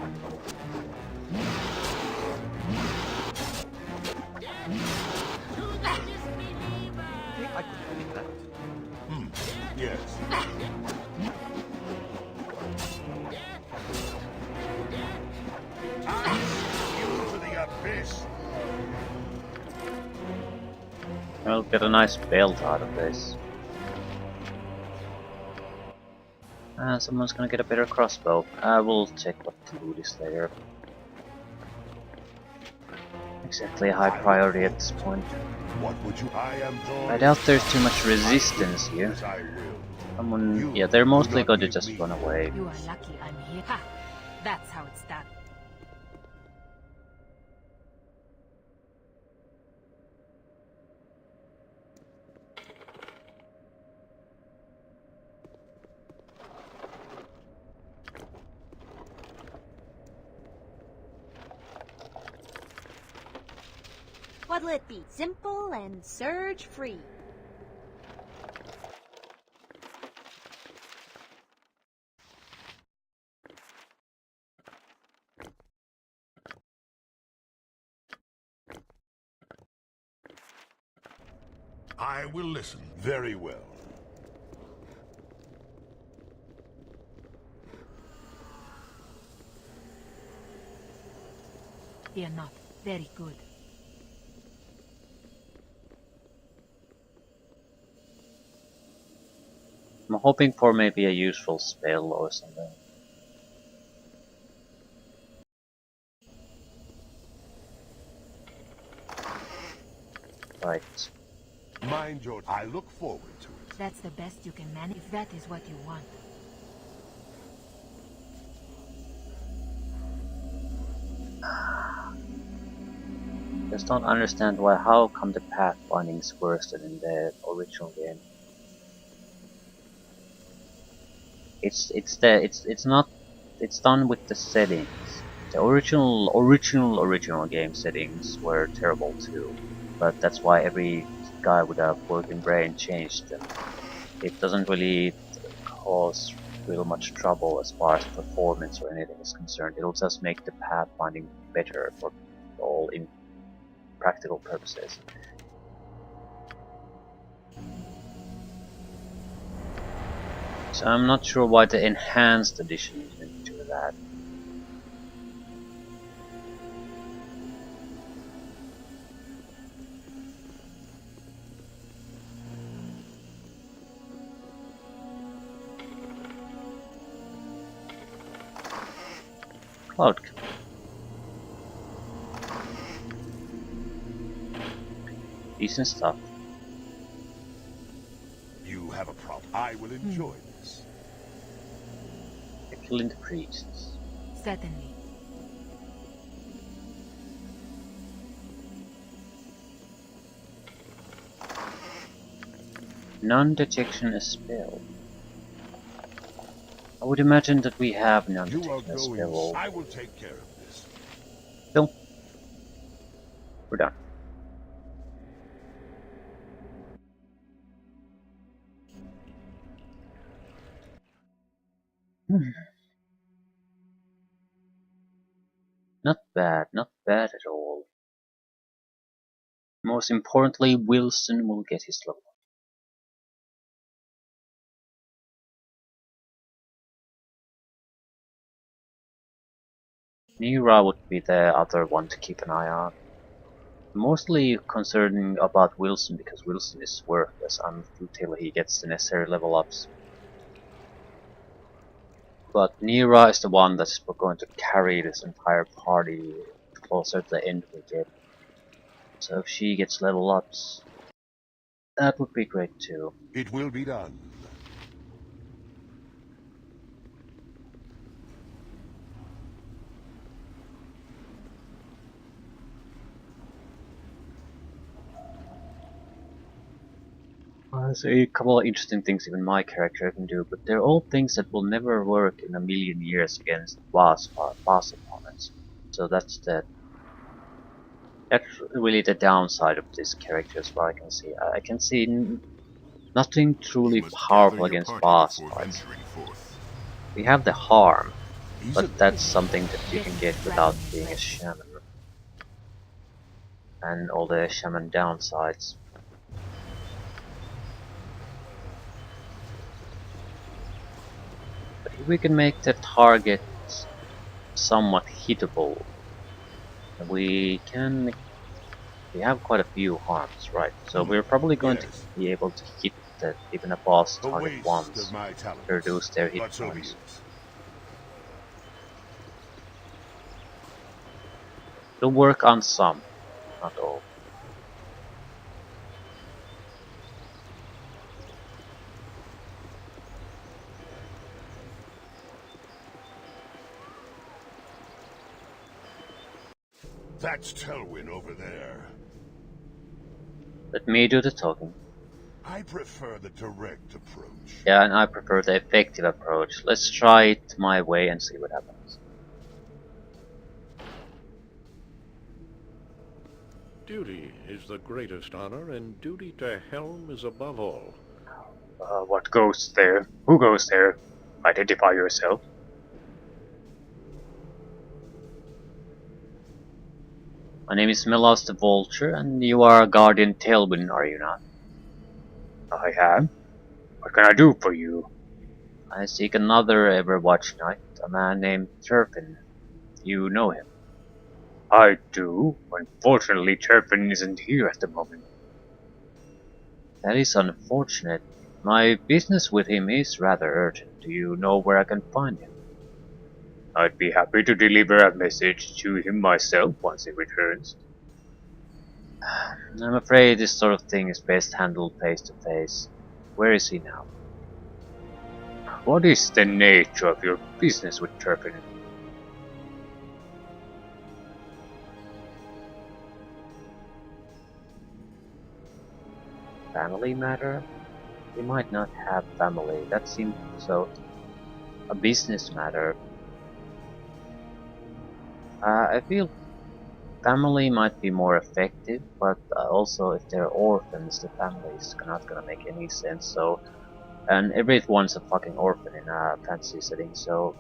I could believe that. Yes. You to the abyss. I'll get a nice belt out of this. And someone's gonna get a better crossbow. I will check what to do this later. Exactly a high priority at this point. What would you? I am Dorn. I doubt there's too much resistance here. As I will. Someone, yeah, they're mostly going to just run away. You are lucky I'm here. Ha! That's how it's done. What'll it be? Simple and surge free. I will listen. Very well. Fear not. Very good. I'm hoping for maybe a useful spell or something. Right. Mind your. I look forward to it. That's the best you can manage, if that is what you want. Just don't understand why. How come the pathfinding is worse than in the original game? It's not. It's done with the settings. The original game settings were terrible too, but that's why every guy with a working brain changed them. It doesn't really cause real much trouble as far as performance or anything is concerned. It'll just make the pathfinding better for all in practical purposes. So I'm not sure why the enhanced edition didn't do that. Cloud. Decent stuff. You have a problem. I will enjoy this. Killing the priests. Certainly. Non-detection a spell. I would imagine that we have You are non-detection a going. spell. I will take care of this. Don't. We're done. Not bad at all. Most importantly, Wilson will get his level. Nira would be the other one to keep an eye on. Mostly concerning about Wilson because Wilson is worthless until he gets the necessary level ups. But Nira is the one that's going to carry this entire party closer to the end we get. So if she gets level ups, that would be great too. It will be done. There's a couple of interesting things even my character can do, but they're all things that will never work in a million years against boss opponents. So that's really the downside of this character as well. I can see. I can see nothing You truly must gather powerful your against party boss before fights. venturing forth. We have the harm, He's a but that's something that you This can is get without dragon being a flesh. shaman. And all the shaman downsides. But if we can make the target somewhat hittable, we have quite a few harms, right? So we're probably going to yes, be able to hit even a boss a target waste of once my to talents, reduce their hit but so be points. it. It'll work on some, not all. That's Telwyn over there. Let me do the talking. I prefer the direct approach. Yeah, and I prefer the effective approach. Let's try it my way and see what happens. Duty is the greatest honor, and duty to Helm is above all. What goes there? Who goes there? Identify yourself. My name is Milos the Vulture, and you are Guardian Telwyn, are you not? I am. What can I do for you? I seek another Everwatch Knight, a man named Turpin. You know him. I do. Unfortunately, Turpin isn't here at the moment. That is unfortunate. My business with him is rather urgent. Do you know where I can find him? I'd be happy to deliver a message to him myself once he returns. I'm afraid this sort of thing is best handled face to face. Where is he now? What is the nature of your business with Turpin? Family matter? He might not have family, that seems so. A business matter. I feel family might be more effective, but also if they're orphans, the family is not gonna make any sense. So, and everyone's a fucking orphan in a fantasy setting. So,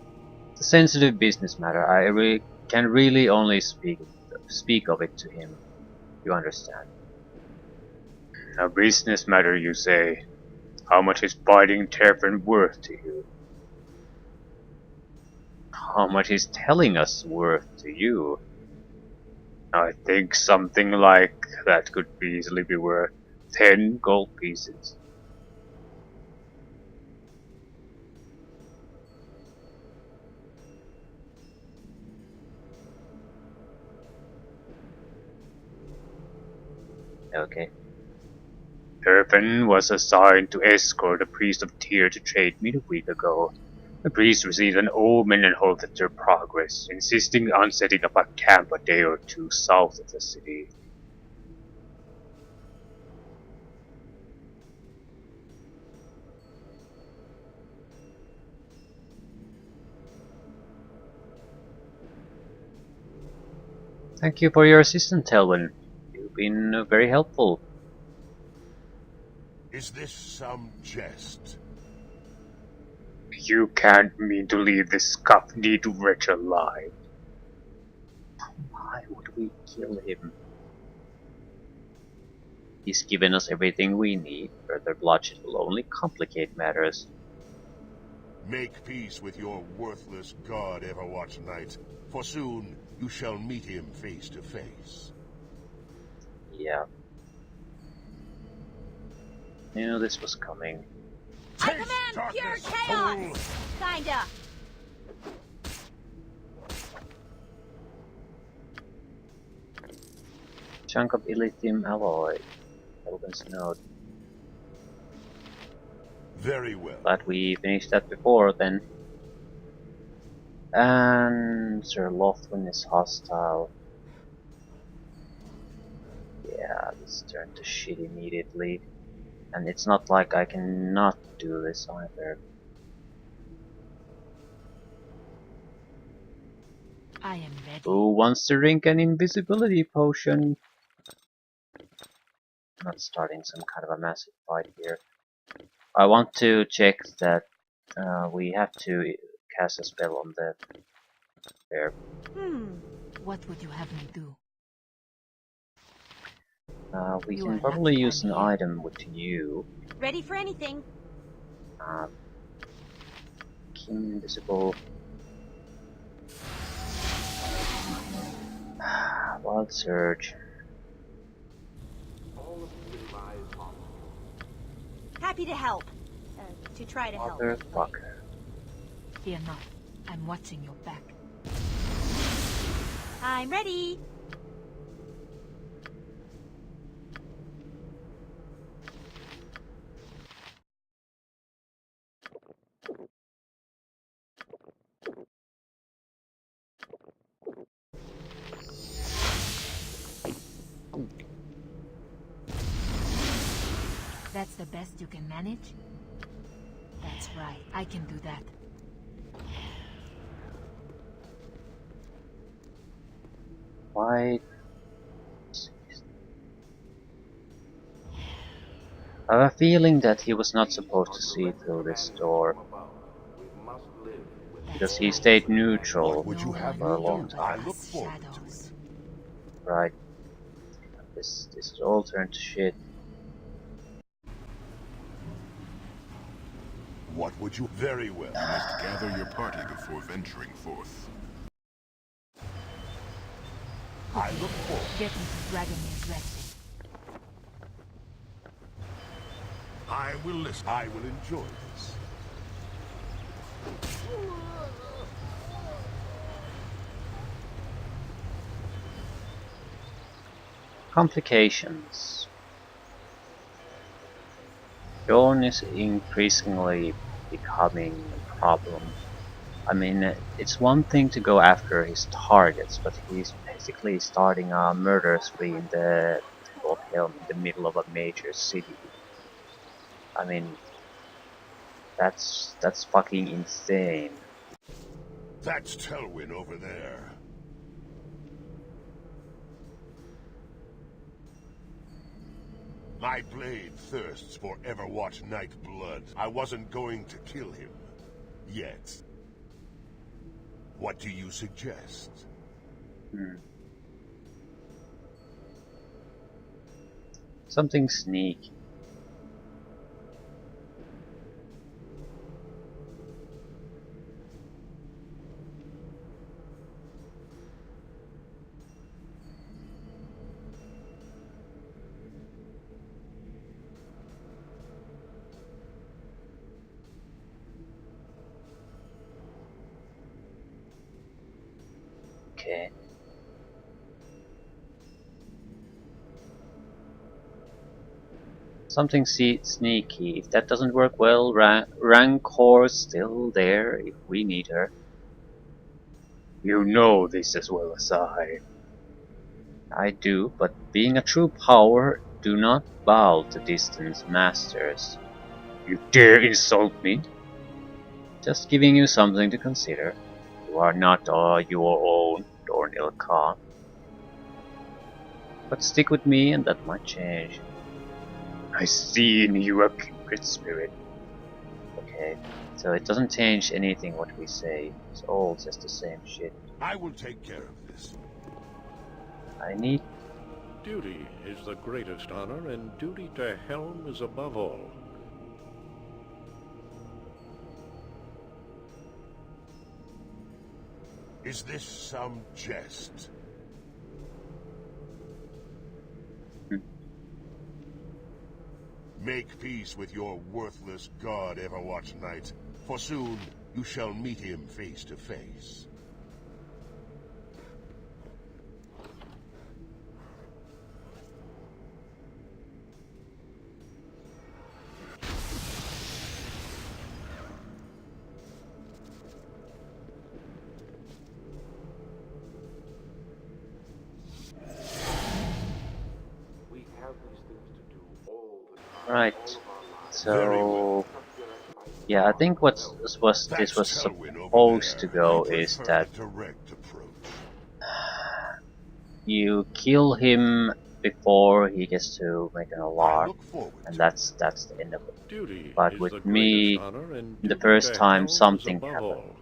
it's a sensitive business matter. Can really only speak of it to him. You understand? A business matter, you say? How much is fighting Terran worth to you? How much is telling us worth to you? I think something like that could easily be worth 10 gold pieces. Okay. Turpin was assigned to escort a priest of Tyr to trade meet a week ago. The priest received an omen and halted their progress, insisting on setting up a camp a day or two south of the city. Thank you for your assistance, Telwyn. You've been very helpful. Is this some jest? You can't mean to leave this scuff-kneed wretch alive. Why would we kill him? He's given us everything we need. Further bloodshed will only complicate matters. Make peace with your worthless god, Everwatch Knight, for soon you shall meet him face to face. Yeah. You know this was coming. I command pure chaos! Kinda. Chunk of illithium alloy. Elven's node. Very well. Glad we finished that before then. And Sir Lothwin is hostile. Yeah, this turned to shit immediately. And it's not like I can not do this either. I am ready. Who wants to drink an invisibility potion? Not starting some kind of a massive fight here. I want to check that we have to cast a spell on the bear. What would you have me do? We You can are probably lucky use I'm an here. item with you. Ready for anything. Invisible. Wild Surge. Happy to help. To try to help. Motherfucker. Fear not. I'm watching your back. I'm ready. That's the best you can manage? That's right. I can do that. Why? I have a feeling that he was not supposed to see through this door, because he stayed neutral What would you have for a me long do? time. I look forward to it. Right. This is all turned to shit. What would you? Very well. You must gather your party before venturing forth. I look forward. Get me to Dragomir's resting. I will listen. I will enjoy this. Complications. Dorn is increasingly becoming a problem. I mean, it's one thing to go after his targets, but he's basically starting a murder spree in the Temple of Helm in the middle of a major city. I mean, that's fucking insane. That's Telwyn over there. My blade thirsts for Everwatch Night blood. I wasn't going to kill him. Yet. What do you suggest? Something sneaky. Okay. Something sneaky. If that doesn't work well, Rancor's still there if we need her. You know this as well as I. I do, but being a true power, do not bow to distant masters. You dare insult me? Just giving you something to consider. You are not your own, Dorn Khan. But stick with me and that might change. I see in you a kindred spirit. Okay, so it doesn't change anything what we say. It's all just the same shit. I will take care of this. I need... Duty is the greatest honor, and duty to Helm is above all. Is this some jest? Make peace with your worthless god, Everwatch Knight, for soon you shall meet him face to face. Right. Very well. So yeah, I think what this That's was Telwyn over supposed to there. I go is prefer the that direct approach. you kill him before he gets to make an I alarm, look forward and to it. that's the end of it. Duty But is with the greatest me, honor, and the duty first to time Helm is something above happened, all.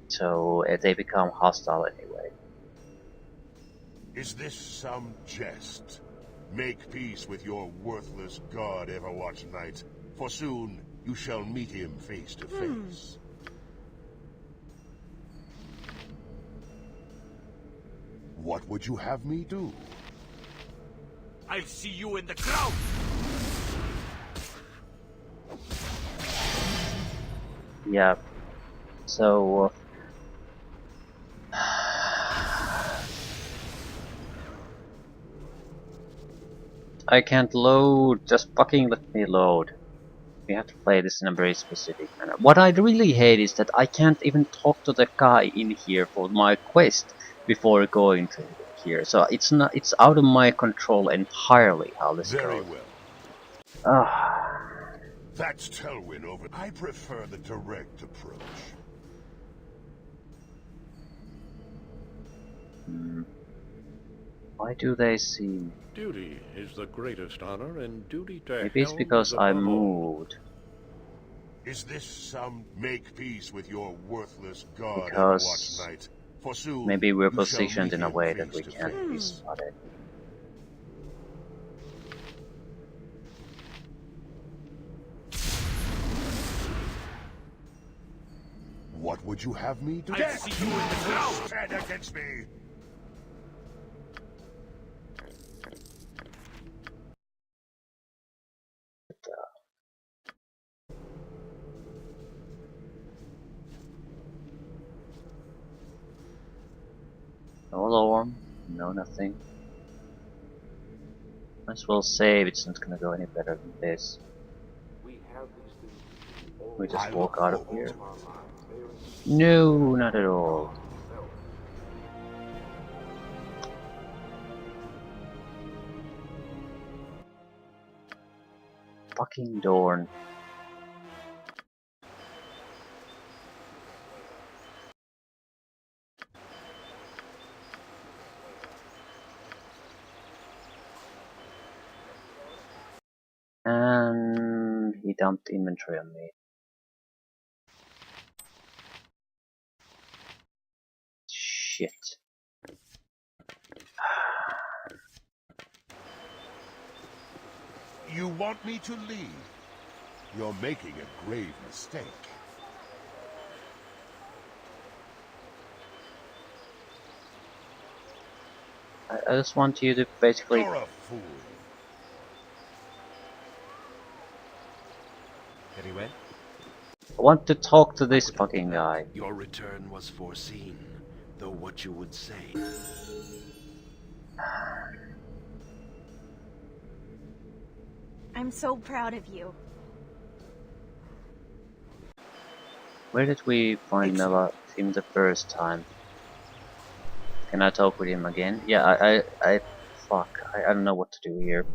so they become hostile anyway. Is this some jest? Make peace with your worthless god, Everwatch Knight, for soon you shall meet him face to face. What would you have me do? I'll see you in the crowd! Yeah. So I can't load. Just fucking let me load. We have to play this in a very specific manner. What I really hate is that I can't even talk to the guy in here for my quest before going to here. So it's out of my control entirely how this Very goes. well. Ah, That's Telwyn over. I prefer the direct approach. why do they see me? Duty is the greatest honor, and duty to Maybe it's Helm because is I above all. moved. Is this some make peace with your worthless god, Because Everwatch Knight? For soon maybe we're you shall positioned meet in a him way that face we to can't be face. spotted. What would you have me do? I'll see you in the crowd! Stand against me! No alarm, no nothing. Might as well save, it's not gonna go any better than this. We just I walk look out of forward here. to it. No, not at all. Fucking Dorn. And he dumped inventory on me. Shit. You want me to leave? You're making a grave mistake. I just want you to basically... You're a fool. Very well. I want to talk to this fucking guy. Your return was foreseen, though what you would say. I'm so proud of you. Where did we find him the first time? Can I talk with him again? Yeah, fuck, I don't know what to do here.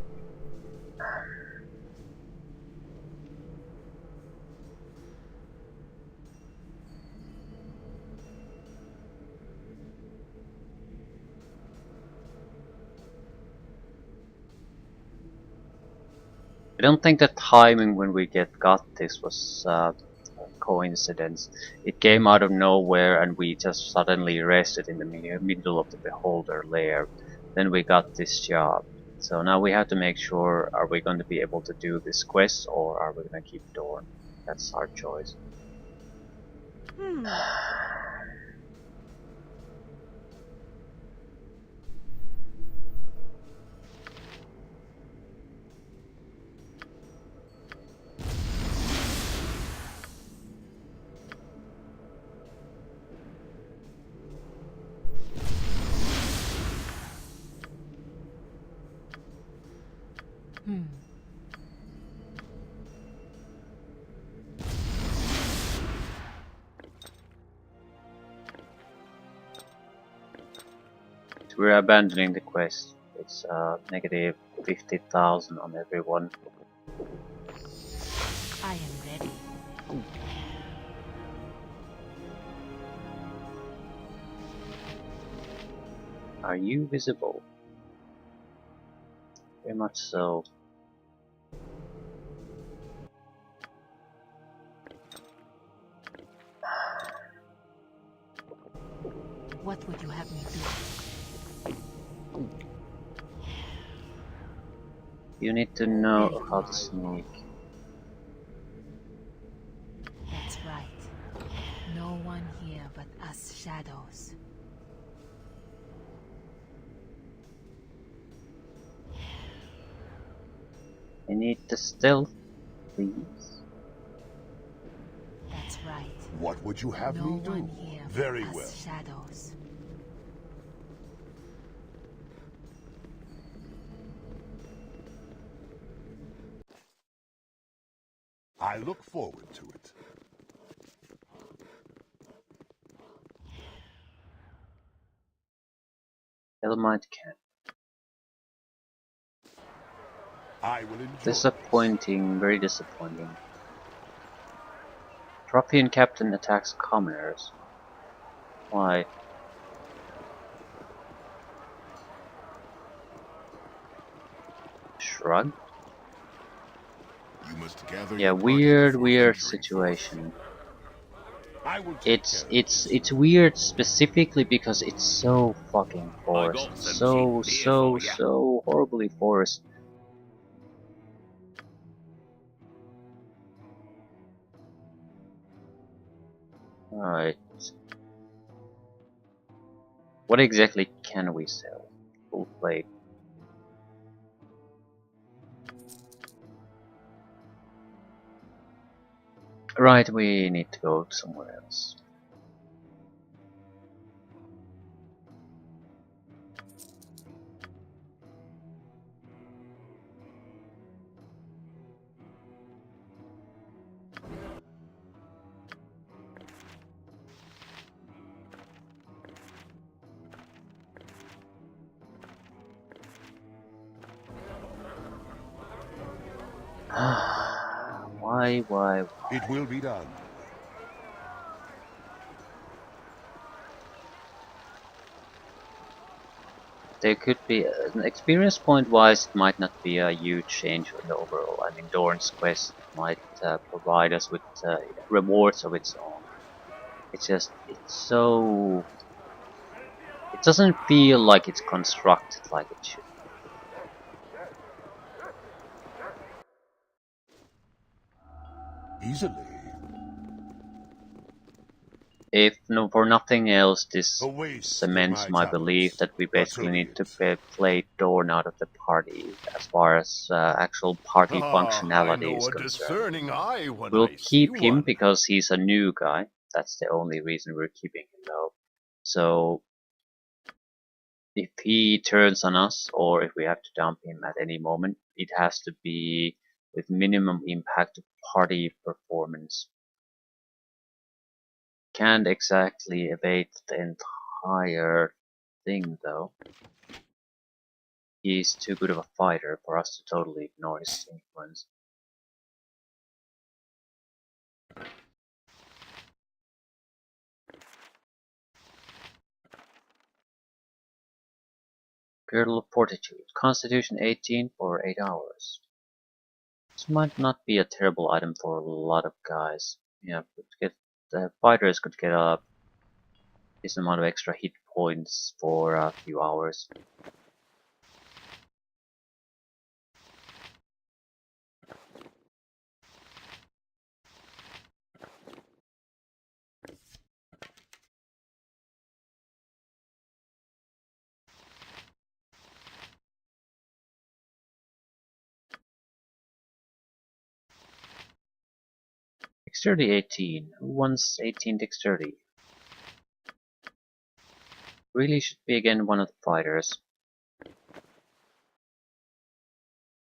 I don't think the timing when we got this was a coincidence. It came out of nowhere and we just suddenly rested in the middle of the Beholder lair. Then we got this job. So now we have to make sure, are we going to be able to do this quest or are we going to keep Dorn? That's our choice. We're abandoning the quest. It's negative 50,000 on everyone. I am ready. Are you visible? Very much so. What would you have me do? You need to know how to sneak. That's right. No one here but us shadows. You need the stealth, please. That's right. What would you have No me do? one here but Very us well. shadows. I look forward to it. Elamite camp. I will enjoy this. Disappointing, very disappointing. Ruffian captain attacks commoners. Why? Shrug? You must gather Yeah, your party weird before venturing forth. situation. I will take care of this. It's weird specifically because it's so fucking I forced. got some So cheap beer for ya. so horribly forced. Alright. What exactly can we sell? Full plate. Right, we need to go somewhere else. Why? It will be done. There could be an experience point wise, it might not be a huge change in the overall. I mean, Dorn's quest might provide us with rewards of its own. It's just, it's so. It doesn't feel like it's constructed like it should. Easily. If no, for nothing else, this A waste of cements my belief talents. that we But so basically be need to it. play Dorn out of the party as far as actual party I functionality know is a concerned. discerning eye when We'll I see keep him one. because he's a new guy. That's the only reason we're keeping him though. So if he turns on us or if we have to dump him at any moment, it has to be with minimum impact to party performance. Can't exactly evade the entire thing though. He's too good of a fighter for us to totally ignore his influence. Girdle of Fortitude. Constitution 18 for 8 hours. This might not be a terrible item for a lot of guys. Yeah, the fighters could get a decent amount of extra hit points for a few hours. Dexterity 18. Who wants 18 dexterity? Really should be again one of the fighters.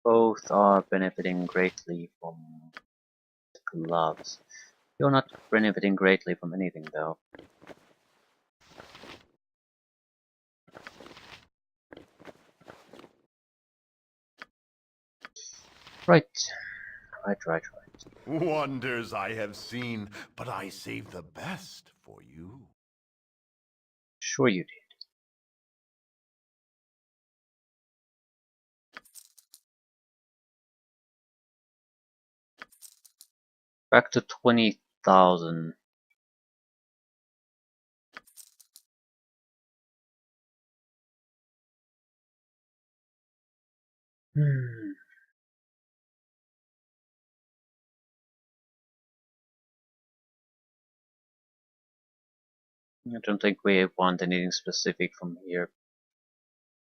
Both are benefiting greatly from the gloves. You're not benefiting greatly from anything though. Right. Right. Wonders I have seen, but I saved the best for you. Sure you did. Back to 20,000. I don't think we want anything specific from here.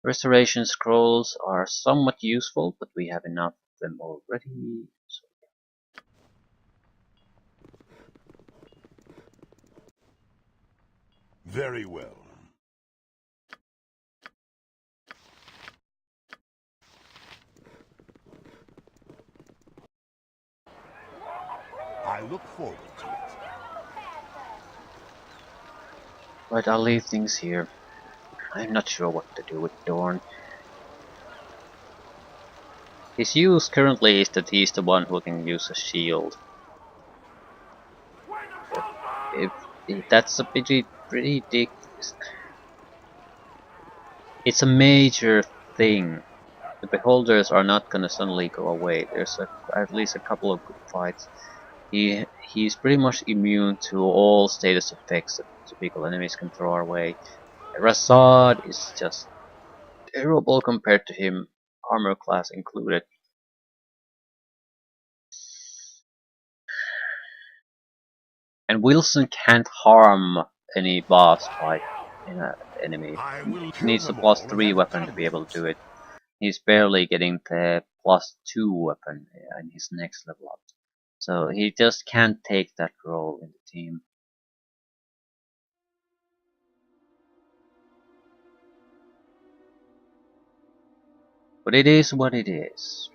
Restoration scrolls are somewhat useful, but we have enough of them already. So Very well. I look forward to it. right, I'll leave things here. I'm not sure what to do with Dorn. His use currently is that he's the one who can use a shield. If that's a pretty big. It's a major thing. The beholders are not gonna suddenly go away. There's at least a couple of good fights. He's pretty much immune to all status effects that typical enemies can throw our way. Rasad is just terrible compared to him, armor class included. And Wilson can't harm any boss fight in an enemy. I will He kill needs a them all and +3 have weapon to be able to tumblers. do it. He's barely getting the +2 weapon in his next level up. So he just can't take that role in the team. But it is what it is.